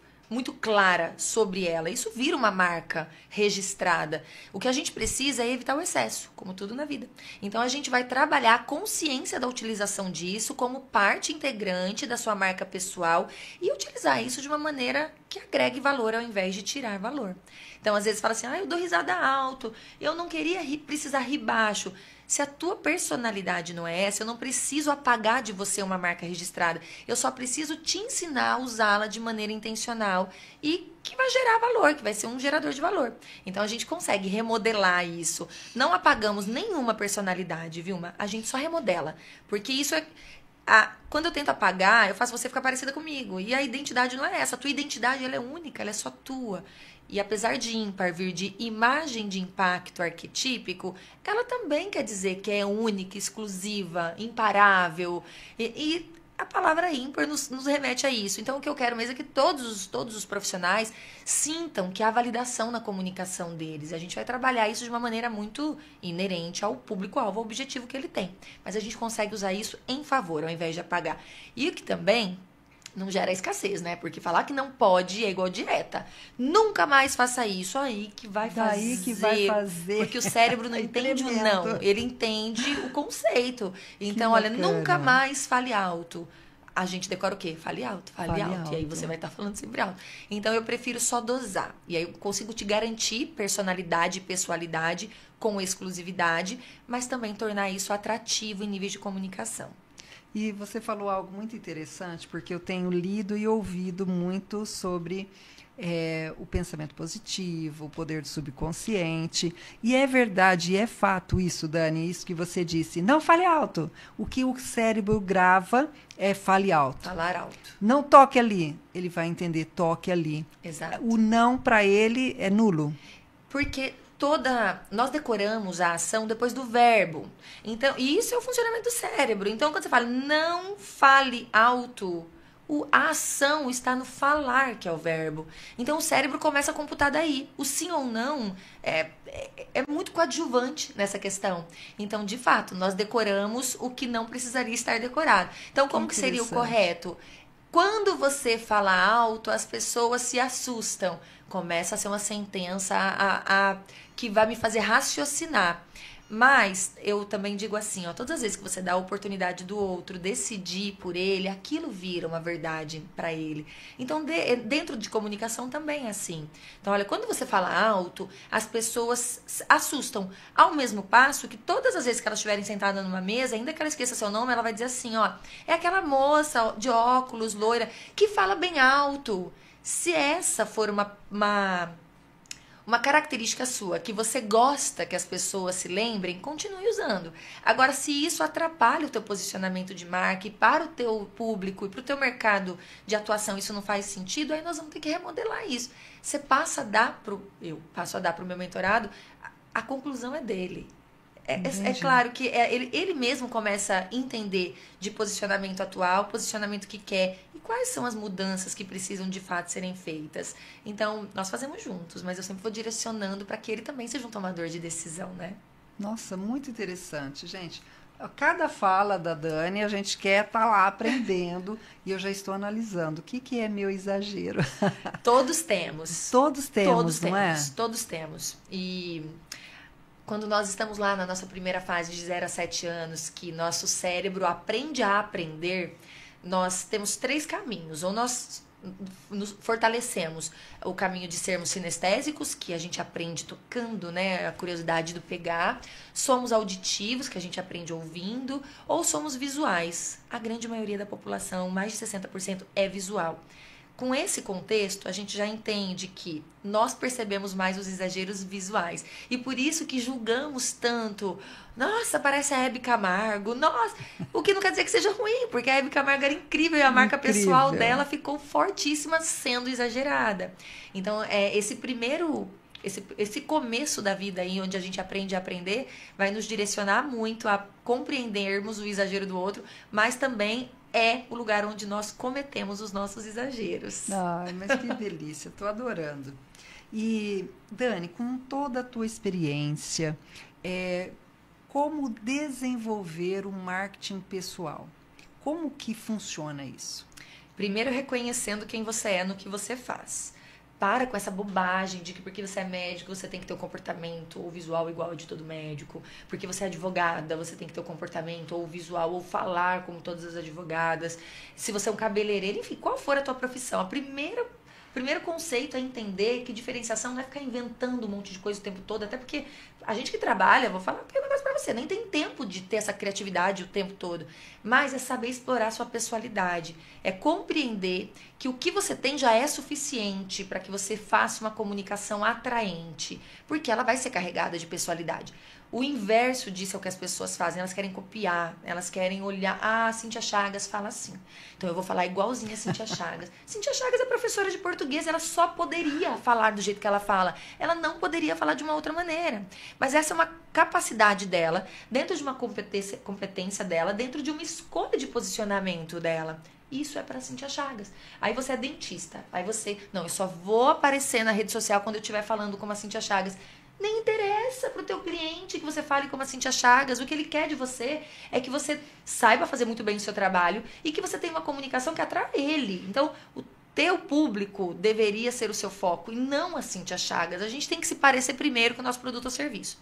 clara sobre ela. Isso vira uma marca registrada. O que a gente precisa é evitar o excesso, como tudo na vida. Então, a gente vai trabalhar a consciência da utilização disso como parte integrante da sua marca pessoal e utilizar isso de uma maneira que agregue valor ao invés de tirar valor. Então, às vezes, fala assim, eu dou risada alto, eu não queria precisar rir baixo. Se a tua personalidade não é essa, eu não preciso apagar de você uma marca registrada. Eu só preciso te ensinar a usá-la de maneira intencional e que vai gerar valor, que vai ser um gerador de valor. Então, a gente consegue remodelar isso. Não apagamos nenhuma personalidade, Vilma? A gente só remodela. Porque isso é... Quando eu tento apagar, eu faço você ficar parecida comigo. E a identidade não é essa. A tua identidade ela é única, ela é só tua. E apesar de ímpar vir de imagem de impacto arquetípico, ela também quer dizer que é única, exclusiva, imparável. E a palavra ímpar nos remete a isso. Então, o que eu quero mesmo é que todos os profissionais sintam que há validação na comunicação deles. A gente vai trabalhar isso de uma maneira muito inerente ao público-alvo, ao objetivo que ele tem. Mas a gente consegue usar isso em favor, ao invés de apagar. E o que também não gera escassez, né? Porque falar que não pode é igual dieta. Nunca mais faça isso. Aí que vai fazer. Daí que vai fazer. Porque o cérebro não entende o não. Ele entende o conceito. Então, olha, nunca mais fale alto. a gente decora o quê? Fale alto, fale Fale alto. E aí alto. você vai estar falando sempre alto. Então eu prefiro só dosar. E aí eu consigo te garantir personalidade e pessoalidade com exclusividade, mas também tornar isso atrativo em níveis de comunicação. E você falou algo muito interessante, porque eu tenho lido e ouvido muito sobre o pensamento positivo, o poder do subconsciente. E é verdade, é fato isso, Dani, isso que você disse. Não fale alto. O que o cérebro grava é fale alto. Falar alto. Não toque ali. Ele vai entender, toque ali. Exato. O não para ele é nulo. Porque nós decoramos a ação depois do verbo. Então, e isso é o funcionamento do cérebro. Então, quando você fala não fale alto, a ação está no falar, que é o verbo. Então, o cérebro começa a computar daí. O sim ou não é muito coadjuvante nessa questão. Então, de fato, nós decoramos o que não precisaria estar decorado. Então, como que seria o correto? Quando você fala alto, as pessoas se assustam. Começa a ser uma sentença que vai me fazer raciocinar. Mas eu também digo assim, ó, todas as vezes que você dá a oportunidade do outro decidir por ele, aquilo vira uma verdade para ele. Então, dentro de comunicação também é assim. Então, olha, quando você fala alto, as pessoas assustam. Ao mesmo passo que todas as vezes que elas estiverem sentadas numa mesa, ainda que ela esqueça seu nome, ela vai dizer assim, ó, é aquela moça de óculos, loira, que fala bem alto. Se essa for uma característica sua, que você gosta que as pessoas se lembrem, continue usando. Agora, se isso atrapalha o teu posicionamento de marca e para o teu público e para o teu mercado de atuação isso não faz sentido, aí nós vamos ter que remodelar isso. Você passa a dar eu passo a dar para o meu mentorado, a conclusão é dele. É claro que ele mesmo começa a entender de posicionamento atual, posicionamento que quer e quais são as mudanças que precisam de fato serem feitas. Então, nós fazemos juntos, mas eu sempre vou direcionando para que ele também seja um tomador de decisão, né? Nossa, muito interessante, gente. Cada fala da Dani, a gente quer estar lá aprendendo e eu já estou analisando. O que é meu exagero? Todos temos. Todos temos, não é? Todos temos. E quando nós estamos lá na nossa primeira fase de 0 a 7 anos, que nosso cérebro aprende a aprender, nós temos 3 caminhos. Ou nós nos fortalecemos o caminho de sermos sinestésicos, que a gente aprende tocando, né? A curiosidade do pegar. Somos auditivos, que a gente aprende ouvindo. Ou somos visuais. A grande maioria da população, mais de 60%, é visual. Com esse contexto, a gente já entende que nós percebemos mais os exageros visuais. E por isso que julgamos tanto. Nossa, parece a Hebe Camargo. Nossa, o que não quer dizer que seja ruim, porque a Hebe Camargo era incrível e a marca pessoal dela ficou fortíssima sendo exagerada. Então, esse começo da vida aí, onde a gente aprende a aprender, vai nos direcionar muito a compreendermos o exagero do outro, mas também é o lugar onde nós cometemos os nossos exageros. Ai, mas que delícia, estou adorando. E, Dani, com toda a tua experiência, como desenvolver um marketing pessoal? Como que funciona isso? Primeiro, reconhecendo quem você é no que você faz. Para com essa bobagem de que porque você é médico, você tem que ter um comportamento ou visual igual ao de todo médico. Porque você é advogada, você tem que ter um comportamento ou visual ou falar como todas as advogadas. Se você é um cabeleireiro, enfim, qual for a tua profissão, o primeiro conceito é entender que diferenciação não é ficar inventando um monte de coisa o tempo todo, até porque a gente que trabalha, vou falar um negócio pra você, nem tem tempo de ter essa criatividade o tempo todo, mas é saber explorar sua pessoalidade, é compreender que o que você tem já é suficiente para que você faça uma comunicação atraente, porque ela vai ser carregada de pessoalidade. O inverso disso é o que as pessoas fazem, elas querem copiar, elas querem olhar, a Cíntia Chagas fala assim, então eu vou falar igualzinha a Cíntia Chagas. Cíntia Chagas é professora de português, ela só poderia falar do jeito que ela fala, ela não poderia falar de uma outra maneira, mas essa é uma capacidade dela, dentro de uma competência dela, dentro de uma escolha de posicionamento dela. Isso é para Cíntia Chagas. Aí você é dentista, aí você, não, eu só vou aparecer na rede social quando eu estiver falando como a Cíntia Chagas. Nem interessa pro teu cliente que você fale como a Cíntia Chagas. O que ele quer de você é que você saiba fazer muito bem o seu trabalho e que você tenha uma comunicação que atrai ele. Então, o teu público deveria ser o seu foco e não a Cíntia Chagas. A gente tem que se parecer primeiro com o nosso produto ou serviço.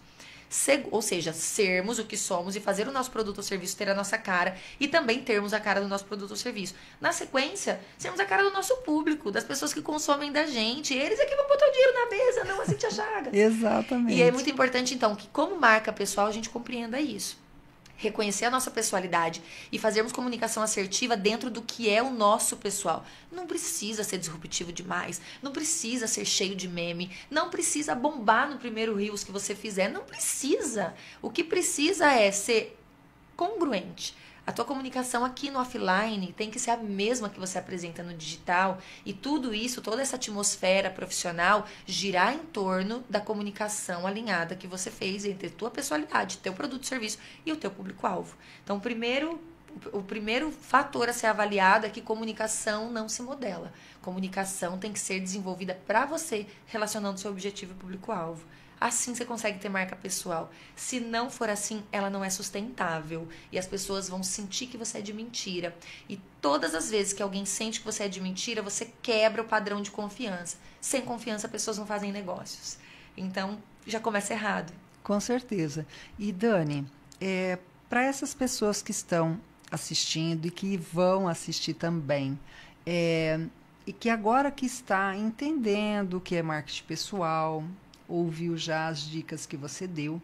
Ou seja, sermos o que somos e fazer o nosso produto ou serviço ter a nossa cara e também termos a cara do nosso produto ou serviço. Na sequência, sermos a cara do nosso público, das pessoas que consomem da gente. Eles é que vão botar o dinheiro na mesa, não a Cíntia Chagas. Exatamente. E é muito importante, então, que como marca pessoal a gente compreenda isso. Reconhecer a nossa pessoalidade e fazermos comunicação assertiva dentro do que é o nosso pessoal. Não precisa ser disruptivo demais, não precisa ser cheio de meme, não precisa bombar no primeiro Reels que você fizer, não precisa. O que precisa é ser congruente. A tua comunicação aqui no offline tem que ser a mesma que você apresenta no digital e tudo isso, toda essa atmosfera profissional girar em torno da comunicação alinhada que você fez entre tua personalidade, teu produto e serviço e o teu público-alvo. Então, o primeiro fator a ser avaliado é que comunicação não se modela. Comunicação tem que ser desenvolvida para você, relacionando seu objetivo e público-alvo. Assim você consegue ter marca pessoal. Se não for assim, ela não é sustentável. E as pessoas vão sentir que você é de mentira. E todas as vezes que alguém sente que você é de mentira, você quebra o padrão de confiança. Sem confiança, pessoas não fazem negócios. Então, já começa errado. Com certeza. E Dani, para essas pessoas que estão assistindo e que vão assistir também, e que agora que está entendendo o que é marketing pessoal, ouviu já as dicas que você deu,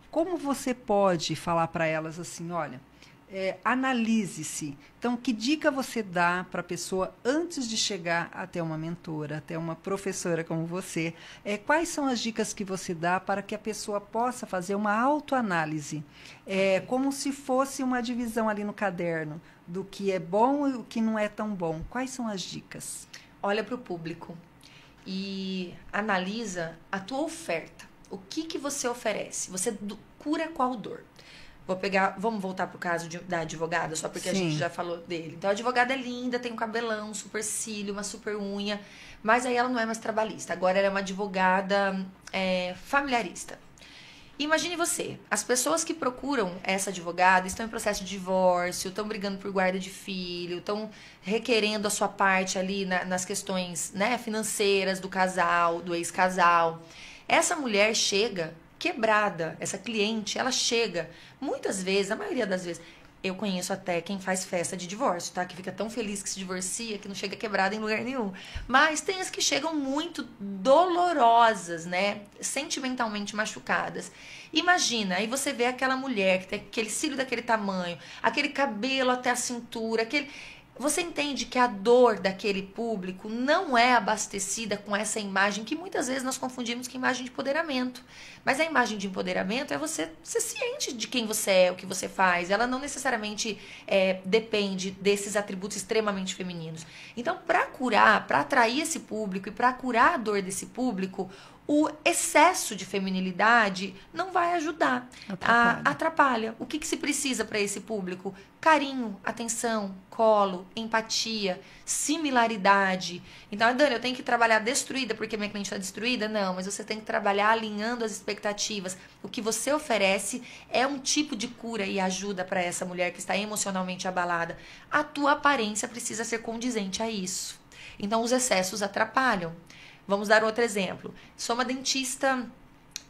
como você pode falar para elas assim, olha, analise-se. Então, que dica você dá para a pessoa antes de chegar até uma mentora, até uma professora como você? Quais são as dicas que você dá para que a pessoa possa fazer uma autoanálise? Como se fosse uma divisão ali no caderno do que é bom e o que não é tão bom. Quais são as dicas? Olha para o público e analisa a tua oferta. O que você oferece? Você cura qual dor? Vamos voltar pro caso da advogada, só porque Sim. A gente já falou dele. Então, a advogada é linda, tem um cabelão, um super cílio, uma super unha, mas aí ela não é mais trabalhista. Agora ela é uma advogada familiarista. Imagine você, as pessoas que procuram essa advogada estão em processo de divórcio, estão brigando por guarda de filho, estão requerendo a sua parte ali nas questões, né, financeiras do casal, do ex-casal. Essa mulher chega quebrada, essa cliente, ela chega, muitas vezes, a maioria das vezes, eu conheço até quem faz festa de divórcio, tá? Que fica tão feliz que se divorcia, que não chega quebrada em lugar nenhum. Mas tem as que chegam muito dolorosas, né? Sentimentalmente machucadas. Imagina, aí você vê aquela mulher que tem aquele cílio daquele tamanho, aquele cabelo até a cintura, Você entende que a dor daquele público não é abastecida com essa imagem que muitas vezes nós confundimos com imagem de empoderamento. Mas a imagem de empoderamento é você ser ciente de quem você é, o que você faz. Ela não necessariamente depende desses atributos extremamente femininos. Então, para curar, para atrair esse público e para curar a dor desse público, o excesso de feminilidade não vai ajudar. Atrapalha. O que se precisa para esse público? Carinho, atenção, colo, empatia, similaridade. Então, Dani, eu tenho que trabalhar destruída porque minha cliente está destruída? Não, mas você tem que trabalhar alinhando as expectativas. O que você oferece é um tipo de cura e ajuda para essa mulher que está emocionalmente abalada. A tua aparência precisa ser condizente a isso. Então, os excessos atrapalham. Vamos dar outro exemplo. Sou uma dentista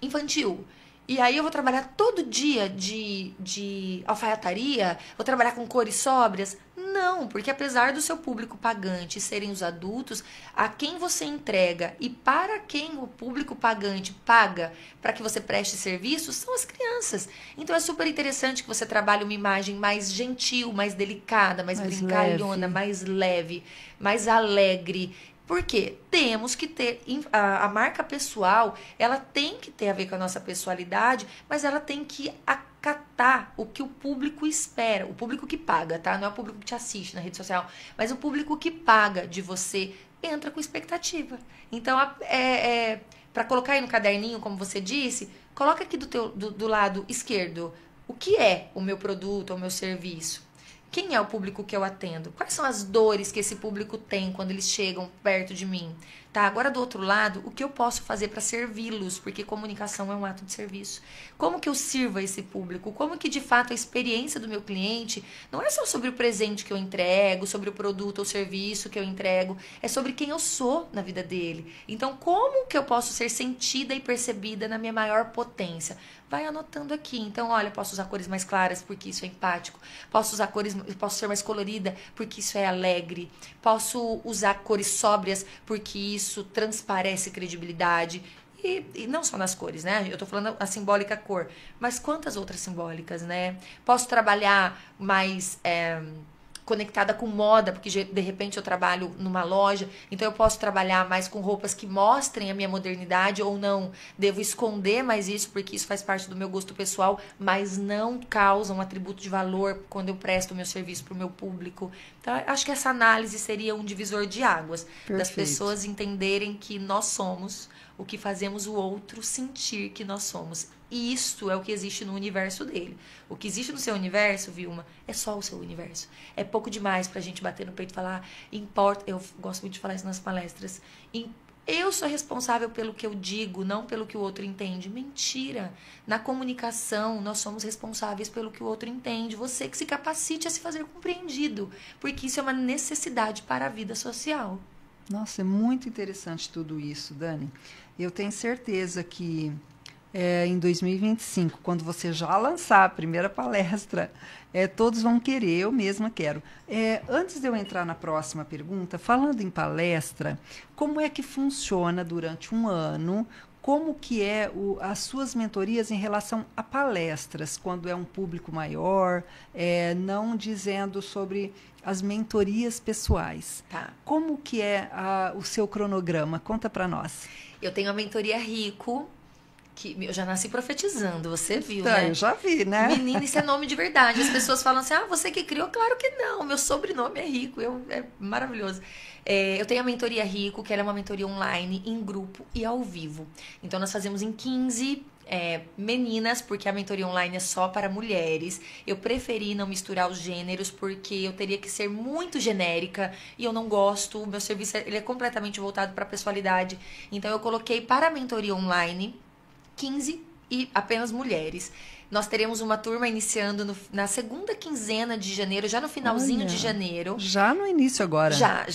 infantil. E aí eu vou trabalhar todo dia de alfaiataria? Vou trabalhar com cores sóbrias? Não, porque apesar do seu público pagante serem os adultos, a quem você entrega e para quem o público pagante paga para que você preste serviço são as crianças. Então é super interessante que você trabalhe uma imagem mais gentil, mais delicada, mais brincalhona, mais leve, mais alegre. Por quê? Temos que ter a marca pessoal, ela tem que ter a ver com a nossa pessoalidade, mas ela tem que acatar o que o público espera, o público que paga, tá? Não é o público que te assiste na rede social, mas o público que paga de você entra com expectativa. Então, para colocar aí no caderninho, como você disse, coloca aqui do lado esquerdo, o que é o meu produto, o meu serviço? Quem é o público que eu atendo? Quais são as dores que esse público tem quando eles chegam perto de mim? Tá, agora do outro lado, o que eu posso fazer para servi-los? Porque comunicação é um ato de serviço. Como que eu sirvo a esse público? Como que de fato a experiência do meu cliente não é só sobre o presente que eu entrego, sobre o produto ou serviço que eu entrego, é sobre quem eu sou na vida dele. Então, como que eu posso ser sentida e percebida na minha maior potência? Vai anotando aqui. Então, olha, posso usar cores mais claras porque isso é empático. Posso usar cores, posso ser mais colorida porque isso é alegre. Posso usar cores sóbrias porque isso transparece credibilidade. E não só nas cores, né? Eu tô falando a simbólica cor, mas quantas outras simbólicas, né? Posso trabalhar mais conectada com moda, porque de repente eu trabalho numa loja, então eu posso trabalhar mais com roupas que mostrem a minha modernidade ou não. Devo esconder mais isso, porque isso faz parte do meu gosto pessoal, mas não causa um atributo de valor quando eu presto o meu serviço para o meu público. Então, acho que essa análise seria um divisor de águas. Perfeito. Das pessoas entenderem que nós somos o que fazemos o outro sentir que nós somos. E isso é o que existe no universo dele. O que existe no seu universo, Vilma, é só o seu universo. É pouco demais pra gente bater no peito e falar, importa. Eu gosto muito de falar isso nas palestras. Eu sou responsável pelo que eu digo, não pelo que o outro entende. Mentira. Na comunicação, nós somos responsáveis pelo que o outro entende. Você que se capacite a se fazer compreendido. Porque isso é uma necessidade para a vida social. Nossa, é muito interessante tudo isso, Dani. Eu tenho certeza que em 2025, quando você já lançar a primeira palestra, todos vão querer, eu mesma quero. Antes de eu entrar na próxima pergunta, falando em palestra, como é que funciona durante um ano? Como que as suas mentorias em relação a palestras, quando é um público maior, não dizendo sobre as mentorias pessoais. Tá. Como que é o seu cronograma? Conta para nós. Eu tenho a mentoria Rico, que eu já nasci profetizando, você viu, tá, né? Eu já vi, né? Menina, isso é nome de verdade. As pessoas falam assim, você que criou? Claro que não, meu sobrenome é Rico, é maravilhoso. Eu tenho a mentoria Rico, que ela é uma mentoria online, em grupo e ao vivo. Então, nós fazemos em 15 meninas, porque a mentoria online é só para mulheres. Eu preferi não misturar os gêneros, porque eu teria que ser muito genérica e eu não gosto. O meu serviço ele é completamente voltado para a pessoalidade. Então, eu coloquei para a mentoria online 15 e apenas mulheres. Nós teremos uma turma iniciando na segunda quinzena de janeiro, já no finalzinho de janeiro. Já no início agora. Já.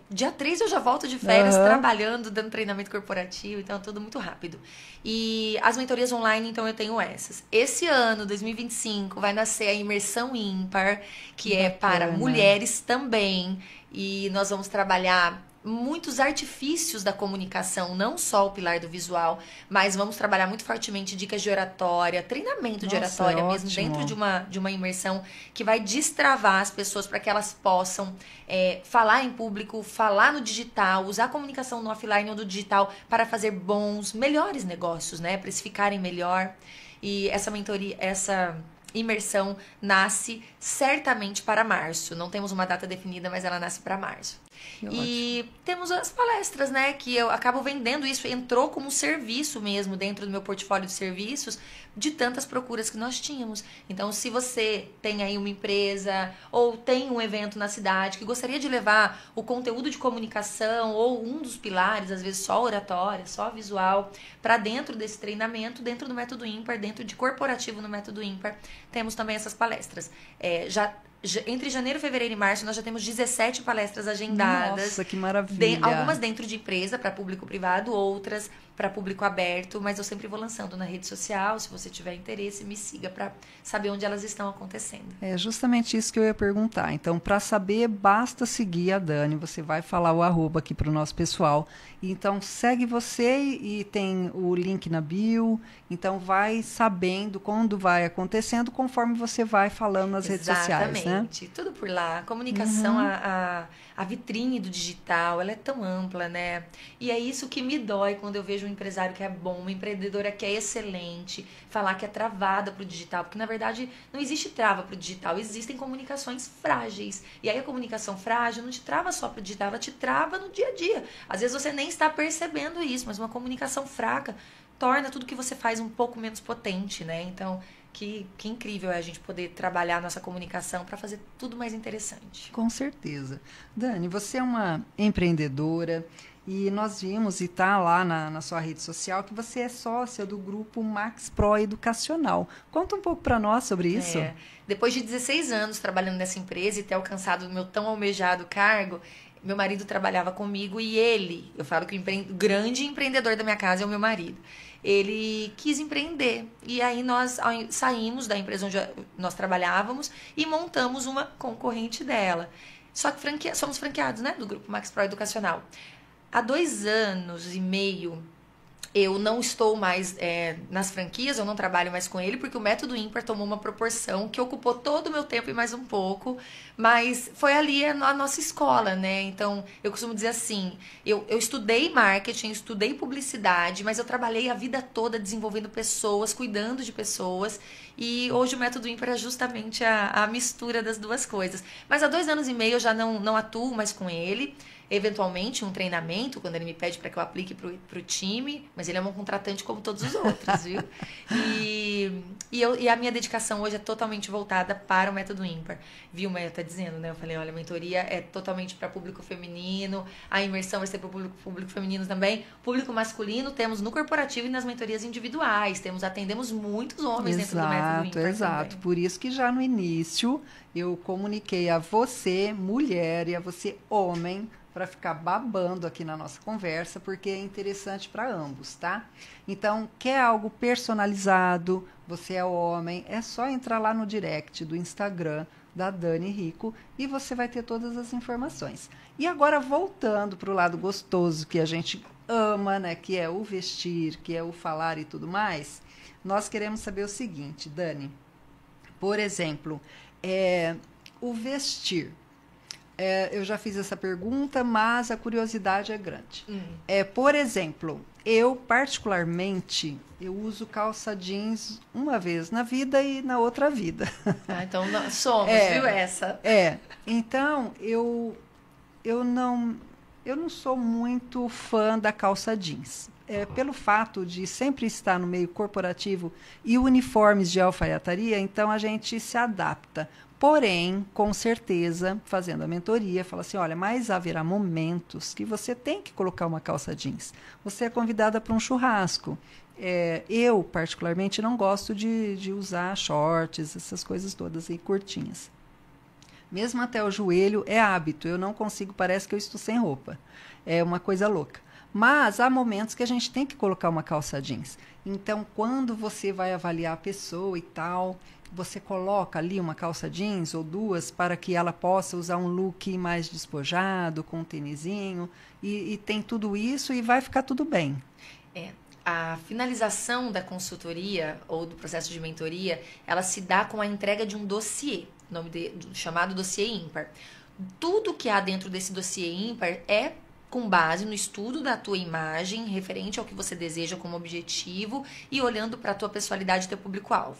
Dia 3 eu já volto de férias, trabalhando, dando treinamento corporativo, então tudo muito rápido. E as mentorias online, então eu tenho essas. Esse ano, 2025, vai nascer a Imersão Ímpar, que é para mulheres também. E nós vamos trabalhar muitos artifícios da comunicação, não só o pilar do visual, mas vamos trabalhar muito fortemente dicas de oratória, treinamento de oratória mesmo, dentro de uma imersão que vai destravar as pessoas para que elas possam falar em público, falar no digital, usar a comunicação no offline ou no digital para fazer melhores negócios, né? Precificarem melhor. E essa mentoria, essa imersão nasce certamente para março. Não temos uma data definida, mas ela nasce para março. E temos as palestras, né? Que eu acabo vendendo isso. Entrou como um serviço mesmo dentro do meu portfólio de serviços de tantas procuras que nós tínhamos. Então, se você tem aí uma empresa ou tem um evento na cidade que gostaria de levar o conteúdo de comunicação ou um dos pilares, às vezes só oratória, só visual, para dentro desse treinamento, dentro do Método Ímpar, dentro de corporativo no Método Ímpar, temos também essas palestras. Entre janeiro, fevereiro e março, nós já temos 17 palestras agendadas. Nossa, que maravilha! Algumas dentro de empresa, para público privado, outras para público aberto, mas eu sempre vou lançando na rede social. Se você tiver interesse, me siga para saber onde elas estão acontecendo. É justamente isso que eu ia perguntar. Então, para saber, basta seguir a Dani. Você vai falar o @ aqui para o nosso pessoal. Então, segue você e tem o link na bio. Então, vai sabendo quando vai acontecendo, conforme você vai falando nas redes sociais, né? Exatamente. Tudo por lá. A comunicação, a vitrine do digital, ela é tão ampla, né? E é isso que me dói quando eu vejo um empresário que é bom, uma empreendedora que é excelente, falar que é travada para o digital. Porque, na verdade, não existe trava para o digital. Existem comunicações frágeis. E aí, a comunicação frágil não te trava só para o digital, ela te trava no dia a dia. Às vezes, você nem está percebendo isso, mas uma comunicação fraca torna tudo que você faz um pouco menos potente, né? Então, que incrível é a gente poder trabalhar a nossa comunicação para fazer tudo mais interessante. Com certeza. Dani, você é uma empreendedora E nós vimos, e tá lá na sua rede social, que você é sócia do grupo Max Pro Educacional. Conta um pouco para nós sobre isso. Depois de 16 anos trabalhando nessa empresa e ter alcançado o meu tão almejado cargo, meu marido trabalhava comigo e ele, eu falo que o grande empreendedor da minha casa é o meu marido. Ele quis empreender. E aí nós saímos da empresa onde nós trabalhávamos e montamos uma concorrente dela. Só que somos franqueados, né, do grupo Max Pro Educacional. Há 2 anos e meio, eu não estou mais nas franquias, eu não trabalho mais com ele, porque o método ímpar tomou uma proporção que ocupou todo o meu tempo e mais um pouco, mas foi ali a nossa escola, né? Então, eu costumo dizer assim, eu estudei marketing, estudei publicidade, mas eu trabalhei a vida toda desenvolvendo pessoas, cuidando de pessoas, e hoje o método ímpar é justamente a mistura das duas coisas. Mas há 2 anos e meio eu já não atuo mais com ele. Eventualmente, um treinamento, quando ele me pede para que eu aplique para o time, mas ele é um contratante como todos os outros, viu? E a minha dedicação hoje é totalmente voltada para o método ímpar. Viu, Maia tá dizendo, né? Eu falei, olha, a mentoria é totalmente para público feminino, a imersão vai ser para o público feminino também. Público masculino temos no corporativo e nas mentorias individuais. Atendemos muitos homens dentro do método ímpar. Exato. Também. Por isso que já no início eu comuniquei a você, mulher, e a você, homem, para ficar babando aqui na nossa conversa, porque é interessante para ambos, tá? Então, quer algo personalizado, você é homem, é só entrar lá no direct do Instagram da Dani Rico e você vai ter todas as informações. E agora, voltando para o lado gostoso que a gente ama, né? Que é o vestir, que é o falar e tudo mais, nós queremos saber o seguinte, Dani. Por exemplo, o vestir. Eu já fiz essa pergunta, mas a curiosidade é grande. Por exemplo, eu particularmente, eu uso calça jeans uma vez na vida e na outra vida. Então somos, viu essa? Então, eu não sou muito fã da calça jeans. Pelo fato de sempre estar no meio corporativo e uniformes de alfaiataria, então a gente se adapta. Porém, com certeza, fazendo a mentoria, fala assim, olha, mas haverá momentos que você tem que colocar uma calça jeans. Você é convidada para um churrasco. Eu, particularmente, não gosto de usar shorts, essas coisas todas aí, curtinhas. Mesmo até o joelho é hábito. Eu não consigo, parece que eu estou sem roupa. É uma coisa louca. Mas há momentos que a gente tem que colocar uma calça jeans. Então, quando você vai avaliar a pessoa e tal, você coloca ali uma calça jeans ou 2 para que ela possa usar um look mais despojado, com um tênisinho, e tem tudo isso e vai ficar tudo bem. A finalização da consultoria ou do processo de mentoria, ela se dá com a entrega de um dossiê, chamado dossiê ímpar. Tudo que há dentro desse dossiê ímpar é com base no estudo da tua imagem, referente ao que você deseja como objetivo e olhando para a tua pessoalidade e teu público-alvo.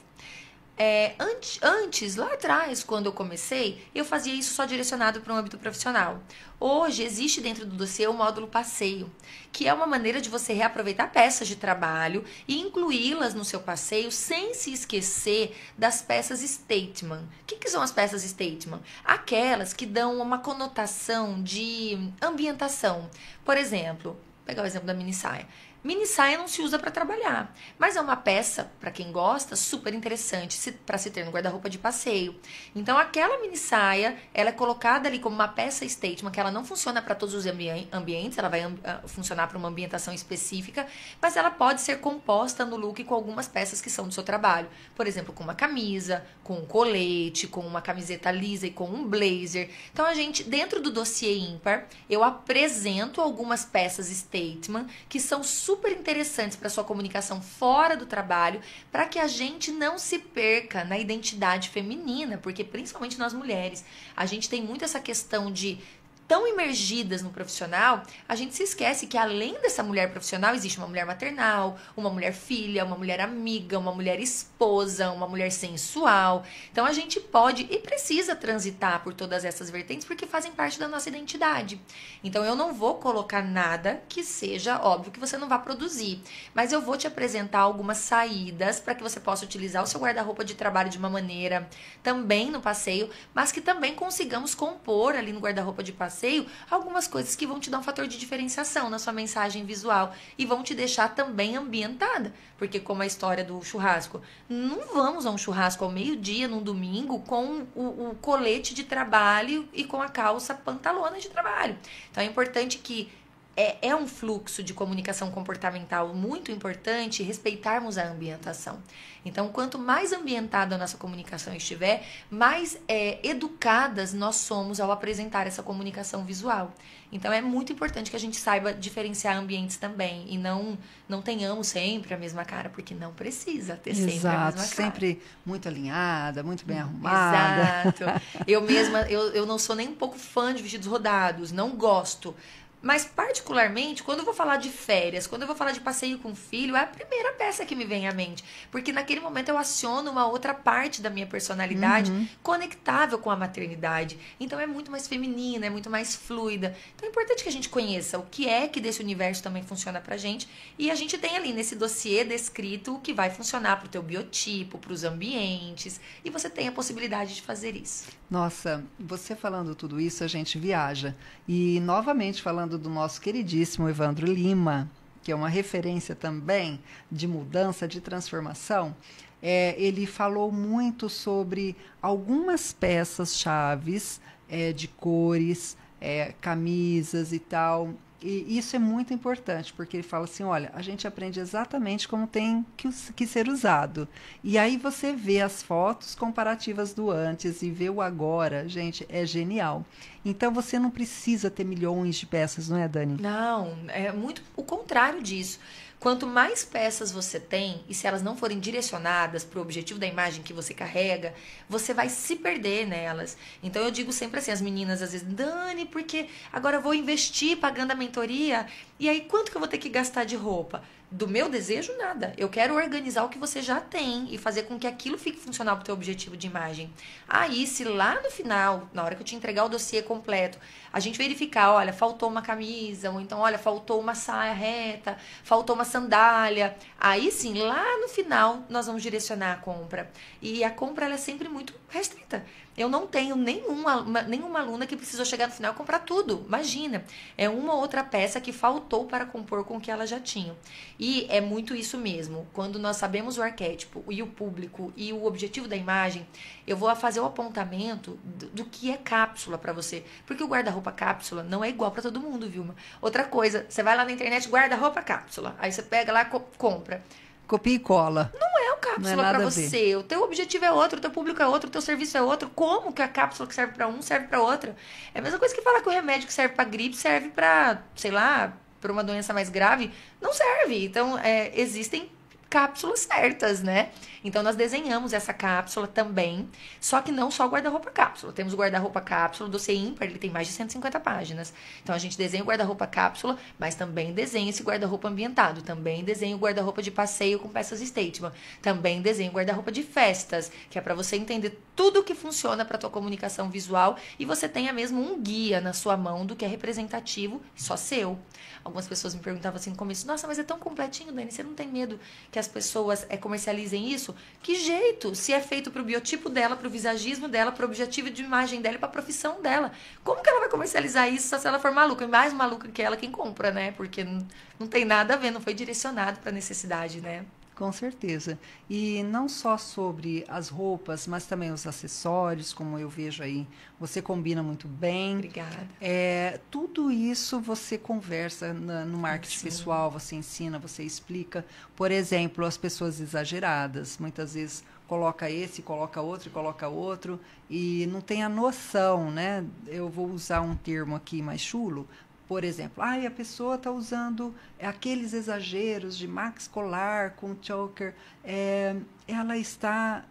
Antes, lá atrás, quando eu comecei, eu fazia isso só direcionado para um âmbito profissional. Hoje, existe dentro do dossiê o módulo passeio, que é uma maneira de você reaproveitar peças de trabalho e incluí-las no seu passeio sem se esquecer das peças statement. O que são as peças statement? Aquelas que dão uma conotação de ambientação. Por exemplo, vou pegar o exemplo da mini saia. Mini saia não se usa para trabalhar, mas é uma peça, para quem gosta, super interessante para se ter no guarda-roupa de passeio. Então, aquela mini saia, ela é colocada ali como uma peça statement, que ela não funciona para todos os ambientes, ela vai funcionar para uma ambientação específica, mas ela pode ser composta no look com algumas peças que são do seu trabalho. Por exemplo, com uma camisa, com um colete, com uma camiseta lisa e com um blazer. Então, dentro do dossiê ímpar, eu apresento algumas peças statement que são super interessantes para sua comunicação fora do trabalho, para que a gente não se perca na identidade feminina, porque principalmente nós mulheres, a gente tem muito essa questão de tão imergidas no profissional, a gente se esquece que além dessa mulher profissional, existe uma mulher maternal, uma mulher filha, uma mulher amiga, uma mulher esposa, uma mulher sensual. Então a gente pode e precisa transitar por todas essas vertentes porque fazem parte da nossa identidade. Então eu não vou colocar nada que seja óbvio que você não vai produzir, mas eu vou te apresentar algumas saídas para que você possa utilizar o seu guarda-roupa de trabalho de uma maneira também no passeio, mas que também consigamos compor ali no guarda-roupa de passeio passeio, algumas coisas que vão te dar um fator de diferenciação na sua mensagem visual e vão te deixar também ambientada. Porque como a história do churrasco, não vamos a um churrasco ao meio-dia, num domingo, com o colete de trabalho e com a calça pantalona de trabalho. Então é importante que é um fluxo de comunicação comportamental muito importante respeitarmos a ambientação. Então, quanto mais ambientada a nossa comunicação estiver, mais educadas nós somos ao apresentar essa comunicação visual. Então, é muito importante que a gente saiba diferenciar ambientes também e não tenhamos sempre a mesma cara, porque não precisa ter sempre a mesma cara. Sempre muito alinhada, muito bem arrumada. Exato. Eu mesma, eu não sou nem um pouco fã de vestidos rodados, não gosto. Mas, particularmente, quando eu vou falar de férias, quando eu vou falar de passeio com o filho, é a primeira peça que me vem à mente. Porque naquele momento eu aciono uma outra parte da minha personalidade conectável com a maternidade. Então, é muito mais feminina, é muito mais fluida. Então, é importante que a gente conheça o que é que desse universo também funciona pra gente. E a gente tem ali nesse dossiê descrito o que vai funcionar pro teu biotipo, pros ambientes. E você tem a possibilidade de fazer isso. Nossa, você falando tudo isso, a gente viaja. E, novamente, falando do nosso queridíssimo Evandro Lima, que é uma referência também de mudança, de transformação, ele falou muito sobre algumas peças chaves de cores, camisas e tal. E isso é muito importante, porque ele fala assim, olha, a gente aprende exatamente como tem que ser usado. E aí você vê as fotos comparativas do antes e vê o agora, gente, é genial. Então você não precisa ter milhões de peças, não é, Dani? Não, é muito o contrário disso. Quanto mais peças você tem, e se elas não forem direcionadas para o objetivo da imagem que você carrega, você vai se perder nelas. Então eu digo sempre assim, as meninas às vezes, Dani, porque agora eu vou investir pagando a mentoria, e aí quanto que eu vou ter que gastar de roupa? Do meu desejo, nada. Eu quero organizar o que você já tem e fazer com que aquilo fique funcional para o teu objetivo de imagem. Aí, se lá no final, na hora que eu te entregar o dossiê completo, a gente verificar, olha, faltou uma camisa, ou então, olha, faltou uma saia reta, faltou uma sandália. Aí sim, lá no final, nós vamos direcionar a compra. E a compra, ela é sempre muito restrita. Eu não tenho nenhuma aluna que precisou chegar no final e comprar tudo. Imagina, é uma ou outra peça que faltou para compor com o que ela já tinha. E é muito isso mesmo. Quando nós sabemos o arquétipo e o público e o objetivo da imagem, eu vou fazer o apontamento do que é cápsula para você. Porque o guarda-roupa cápsula não é igual para todo mundo, Vilma. Outra coisa, você vai lá na internet, guarda-roupa cápsula. Aí você pega lá, compra. Copia e cola. Não é o cápsula para você. O teu objetivo é outro, o teu público é outro, o teu serviço é outro. Como que a cápsula que serve para um serve para outra? É a mesma coisa que falar que o remédio que serve para gripe serve para, sei lá, para uma doença mais grave. Não serve. Então, existem cápsulas certas, né? Então, nós desenhamos essa cápsula também, só que não só o guarda-roupa cápsula. Temos o guarda-roupa cápsula do dossiê ímpar, ele tem mais de 150 páginas. Então, a gente desenha o guarda-roupa cápsula, mas também desenha esse guarda-roupa ambientado. Também desenha o guarda-roupa de passeio com peças statement. Também desenha o guarda-roupa de festas, que é para você entender tudo que funciona para tua comunicação visual e você tenha mesmo um guia na sua mão do que é representativo, só seu. Algumas pessoas me perguntavam assim no começo, nossa, mas é tão completinho, Dani, você não tem medo que as pessoas comercializem isso? Que jeito? Se é feito para o biotipo dela, para o visagismo dela, para o objetivo de imagem dela e para a profissão dela. Como que ela vai comercializar isso só se ela for maluca? E mais maluca que ela quem compra, né? Porque não tem nada a ver, não foi direcionado para a necessidade, né? Com certeza. E não só sobre as roupas, mas também os acessórios, como eu vejo aí. Você combina muito bem. Obrigada. Tudo isso você conversa no marketing pessoal, você ensina, você explica. Por exemplo, as pessoas exageradas. Muitas vezes coloca esse, coloca outro e coloca outro. E não tem a noção, né? Eu vou usar um termo aqui mais chulo. Por exemplo, a pessoa está usando aqueles exageros de max colar com choker, ela está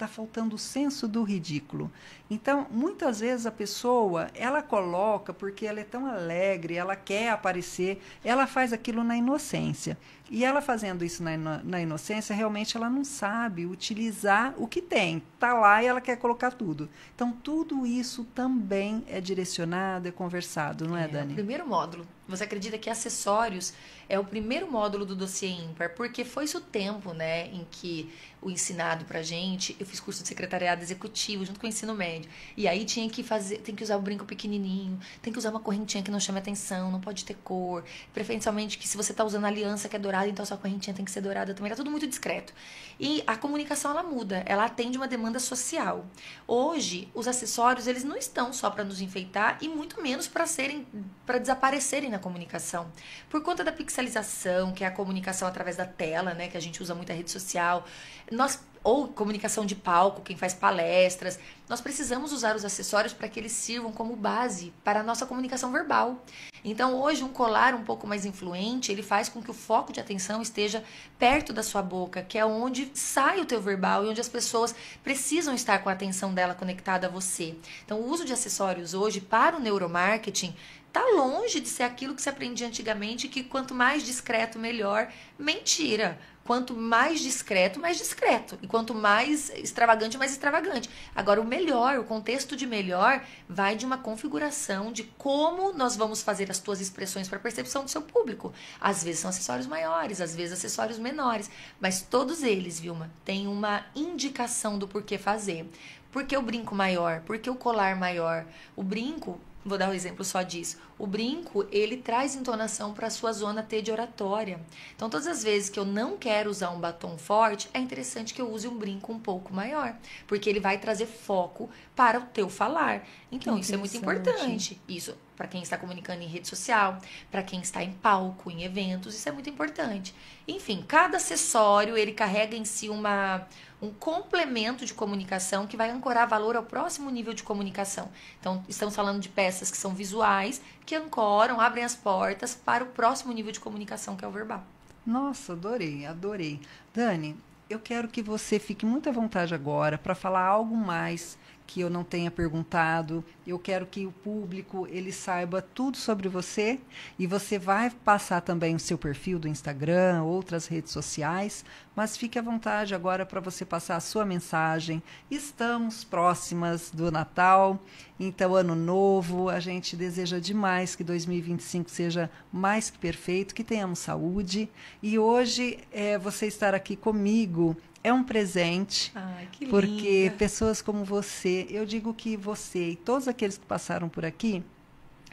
faltando o senso do ridículo. Então, muitas vezes a pessoa, ela coloca porque ela é tão alegre, ela quer aparecer, ela faz aquilo na inocência. E ela fazendo isso na inocência, realmente ela não sabe utilizar o que tem. Está lá e ela quer colocar tudo. Então, tudo isso também é direcionado, é conversado, não é, Dani? O primeiro módulo. Você acredita que acessórios é o primeiro módulo do dossiê ímpar? Porque foi-se o tempo, né, em que o ensinado ensinado pra gente, eu fiz curso de secretariado executivo junto com o ensino médio. E aí tem que usar o brinco pequenininho, tem que usar uma correntinha que não chame atenção, não pode ter cor. Preferencialmente que se você tá usando aliança que é dourada, então a sua correntinha tem que ser dourada também. Era tudo muito discreto. E a comunicação, ela muda, ela atende uma demanda social. Hoje, os acessórios, eles não estão só para nos enfeitar e muito menos para desaparecerem na comunicação. Por conta da pixelização, que é a comunicação através da tela, né, que a gente usa muito a rede social, ou comunicação de palco, quem faz palestras, nós precisamos usar os acessórios para que eles sirvam como base para a nossa comunicação verbal. Então, hoje, um colar um pouco mais influente, ele faz com que o foco de atenção esteja perto da sua boca, que é onde sai o teu verbal e onde as pessoas precisam estar com a atenção dela conectada a você. Então, o uso de acessórios hoje para o neuromarketing está longe de ser aquilo que se aprendia antigamente, que quanto mais discreto, melhor. Mentira! Quanto mais discreto, mais discreto. E quanto mais extravagante, mais extravagante. Agora, o melhor, o contexto de melhor, vai de uma configuração de como nós vamos fazer as tuas expressões para a percepção do seu público. Às vezes são acessórios maiores, às vezes acessórios menores. Mas todos eles, Vilma, têm uma indicação do porquê fazer. Por que o brinco maior? Por que o colar maior? O brinco... Vou dar um exemplo só disso. O brinco, ele traz entonação para a sua zona T de oratória. Então, todas as vezes que eu não quero usar um batom forte, é interessante que eu use um brinco um pouco maior, porque ele vai trazer foco para o teu falar. Então, isso é muito importante. Isso, para quem está comunicando em rede social, para quem está em palco, em eventos, isso é muito importante. Enfim, cada acessório, ele carrega em si um complemento de comunicação que vai ancorar valor ao próximo nível de comunicação. Então, estamos falando de peças que são visuais, que ancoram, abrem as portas para o próximo nível de comunicação, que é o verbal. Nossa, adorei, adorei. Dani, eu quero que você fique muito à vontade agora para falar algo mais que eu não tenha perguntado. Eu quero que o público ele saiba tudo sobre você e você vai passar também o seu perfil do Instagram, outras redes sociais, mas fique à vontade agora para você passar a sua mensagem. Estamos próximas do Natal, então Ano Novo, a gente deseja demais que 2025 seja mais que perfeito, que tenhamos saúde e hoje você estar aqui comigo é um presente. Ai, que porque linda. pessoas como você, eu digo que você e todos aqueles que passaram por aqui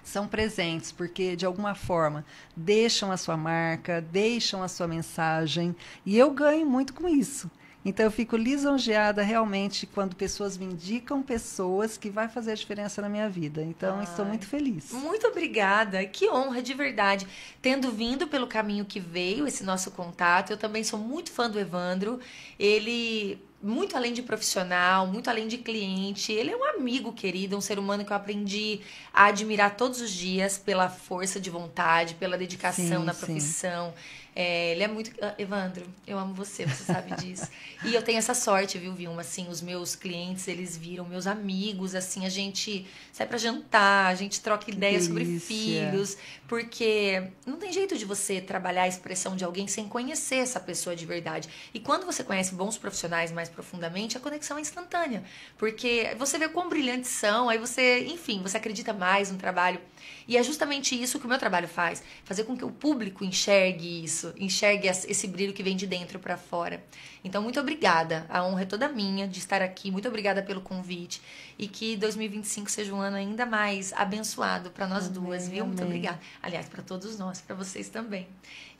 são presentes, porque de alguma forma deixam a sua marca, deixam a sua mensagem, e eu ganho muito com isso. Então eu fico lisonjeada realmente quando pessoas me indicam pessoas que vai fazer a diferença na minha vida. Então estou muito feliz. Muito obrigada, que honra de verdade. Tendo vindo pelo caminho que veio esse nosso contato, eu também sou muito fã do Evandro. Ele, muito além de profissional, muito além de cliente, ele é um amigo querido, um ser humano que eu aprendi a admirar todos os dias pela força de vontade, pela dedicação Sim, na sim. profissão. Ele é muito... Evandro, eu amo você sabe disso. E eu tenho essa sorte, viu, Vilma? Assim, os meus clientes, eles viram meus amigos, assim, a gente sai pra jantar, a gente troca ideias sobre delícia. filhos, porque não tem jeito de você trabalhar a expressão de alguém sem conhecer essa pessoa de verdade. E quando você conhece bons profissionais mais profundamente, a conexão é instantânea, porque você vê quão brilhantes são, aí você, enfim, você acredita mais no trabalho. E é justamente isso que o meu trabalho faz, fazer com que o público enxergue isso, enxergue esse brilho que vem de dentro para fora. Então, muito obrigada, a honra é toda minha de estar aqui, muito obrigada pelo convite e que 2025 seja um ano ainda mais abençoado para nós duas, viu? Muito obrigada. Aliás, para todos nós, para vocês também.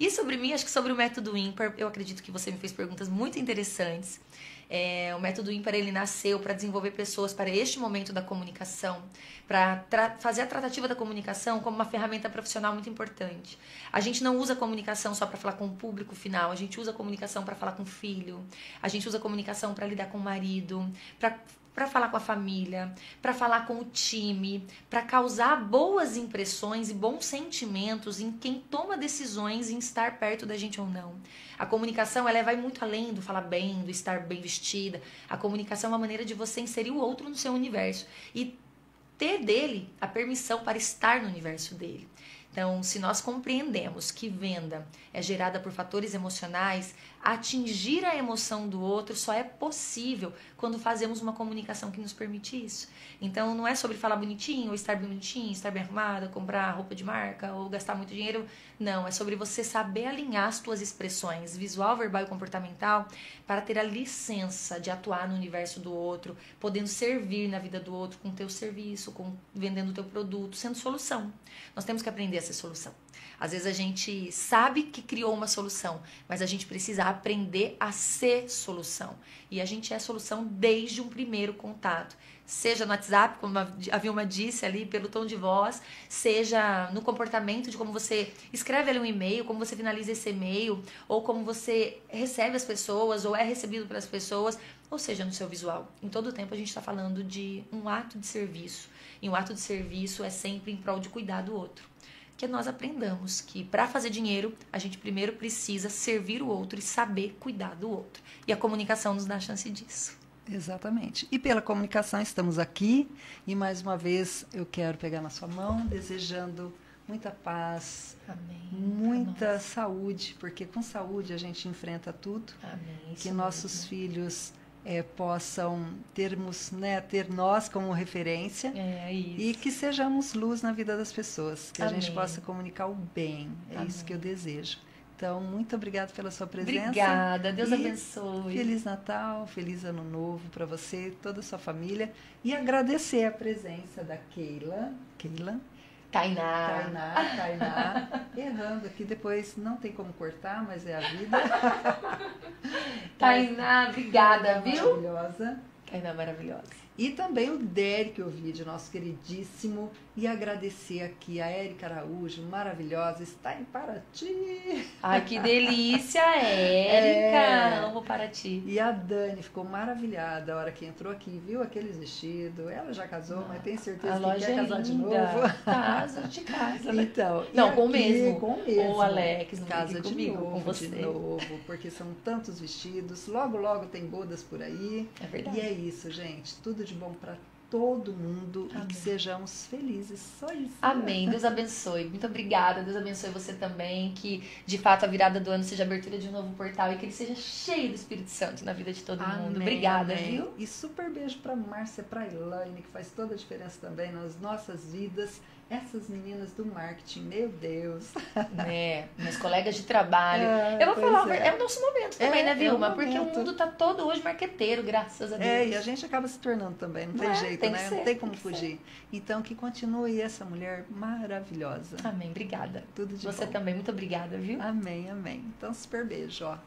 E sobre mim, acho que sobre o método ímpar, eu acredito que você me fez perguntas muito interessantes. O método ímpar, ele nasceu para desenvolver pessoas para este momento da comunicação, para fazer a tratativa da comunicação como uma ferramenta profissional muito importante. A gente não usa a comunicação só para falar com o público final, a gente usa a comunicação para falar com o filho, a gente usa a comunicação para lidar com o marido, para falar com a família, para falar com o time, para causar boas impressões e bons sentimentos em quem toma decisões em estar perto da gente ou não. A comunicação, ela vai muito além do falar bem, do estar bem vestida. A comunicação é uma maneira de você inserir o outro no seu universo e ter dele a permissão para estar no universo dele. Então, se nós compreendemos que venda é gerada por fatores emocionais, atingir a emoção do outro só é possível quando fazemos uma comunicação que nos permite isso. Então não é sobre falar bonitinho, ou estar bonitinho, estar bem arrumada, comprar roupa de marca ou gastar muito dinheiro. Não, é sobre você saber alinhar as tuas expressões visual, verbal e comportamental para ter a licença de atuar no universo do outro, podendo servir na vida do outro com o teu serviço, vendendo o teu produto, sendo solução. Nós temos que aprender a ser solução. Às vezes a gente sabe que criou uma solução, mas a gente precisa aprender a ser solução. E a gente é solução desde um primeiro contato. Seja no WhatsApp, como a Vilma disse ali, pelo tom de voz, seja no comportamento de como você escreve ali um e-mail, como você finaliza esse e-mail, ou como você recebe as pessoas, ou é recebido pelas pessoas, ou seja, no seu visual. Em todo o tempo a gente está falando de um ato de serviço. E um ato de serviço é sempre em prol de cuidar do outro. Que nós aprendamos que para fazer dinheiro, a gente primeiro precisa servir o outro e saber cuidar do outro. E a comunicação nos dá a chance disso. Exatamente. E pela comunicação estamos aqui e mais uma vez eu quero pegar na sua mão, desejando muita paz, Amém. muita saúde, porque com saúde a gente enfrenta tudo. Amém. Que nossos filhos possam ter nós como referência e que sejamos luz na vida das pessoas, que Amém. a gente possa comunicar o bem. É Amém. isso que eu desejo. Então, muito obrigada pela sua presença. Obrigada, Deus abençoe. Feliz Natal, feliz Ano Novo para você e toda a sua família. E agradecer a presença da Tainá, errando aqui, depois não tem como cortar, mas é a vida. Tainá, obrigada, viu? Maravilhosa. Tainá maravilhosa. E também o Derek Ovidio, nosso queridíssimo, e agradecer aqui a Érica Araújo, maravilhosa, está em Paraty. Ai, que delícia, Érica! Amo Paraty. E a Dani ficou maravilhada a hora que entrou aqui, viu aqueles vestidos. Ela já casou, mas tem certeza que quer casar de novo. Casa de casa. Né? Então, não, com o mesmo. Com o mesmo. O Alex, não casa de comigo, novo, com você. de novo, porque são tantos vestidos. Logo, logo tem bodas por aí. É verdade. E é isso, gente. Tudo de bom para todo mundo. Amém. E que sejamos felizes, só isso. Amém, Deus abençoe, muito obrigada, Deus abençoe você também, que de fato a virada do ano seja a abertura de um novo portal e que ele seja cheio do Espírito Santo na vida de todo mundo. Obrigada, amém. Viu? E super beijo pra Márcia, pra Elaine, que faz toda a diferença também nas nossas vidas. Essas meninas do marketing, meu Deus. Meus colegas de trabalho. Eu vou falar, é o nosso momento também, né, Vilma? Porque o mundo tá todo hoje marqueteiro, graças a Deus. E a gente acaba se tornando também, não tem jeito, né? Não tem como fugir. Então, que continue essa mulher maravilhosa. Amém, obrigada. Tudo de você bom. Também, muito obrigada, viu? Amém, amém. Então, super beijo, ó.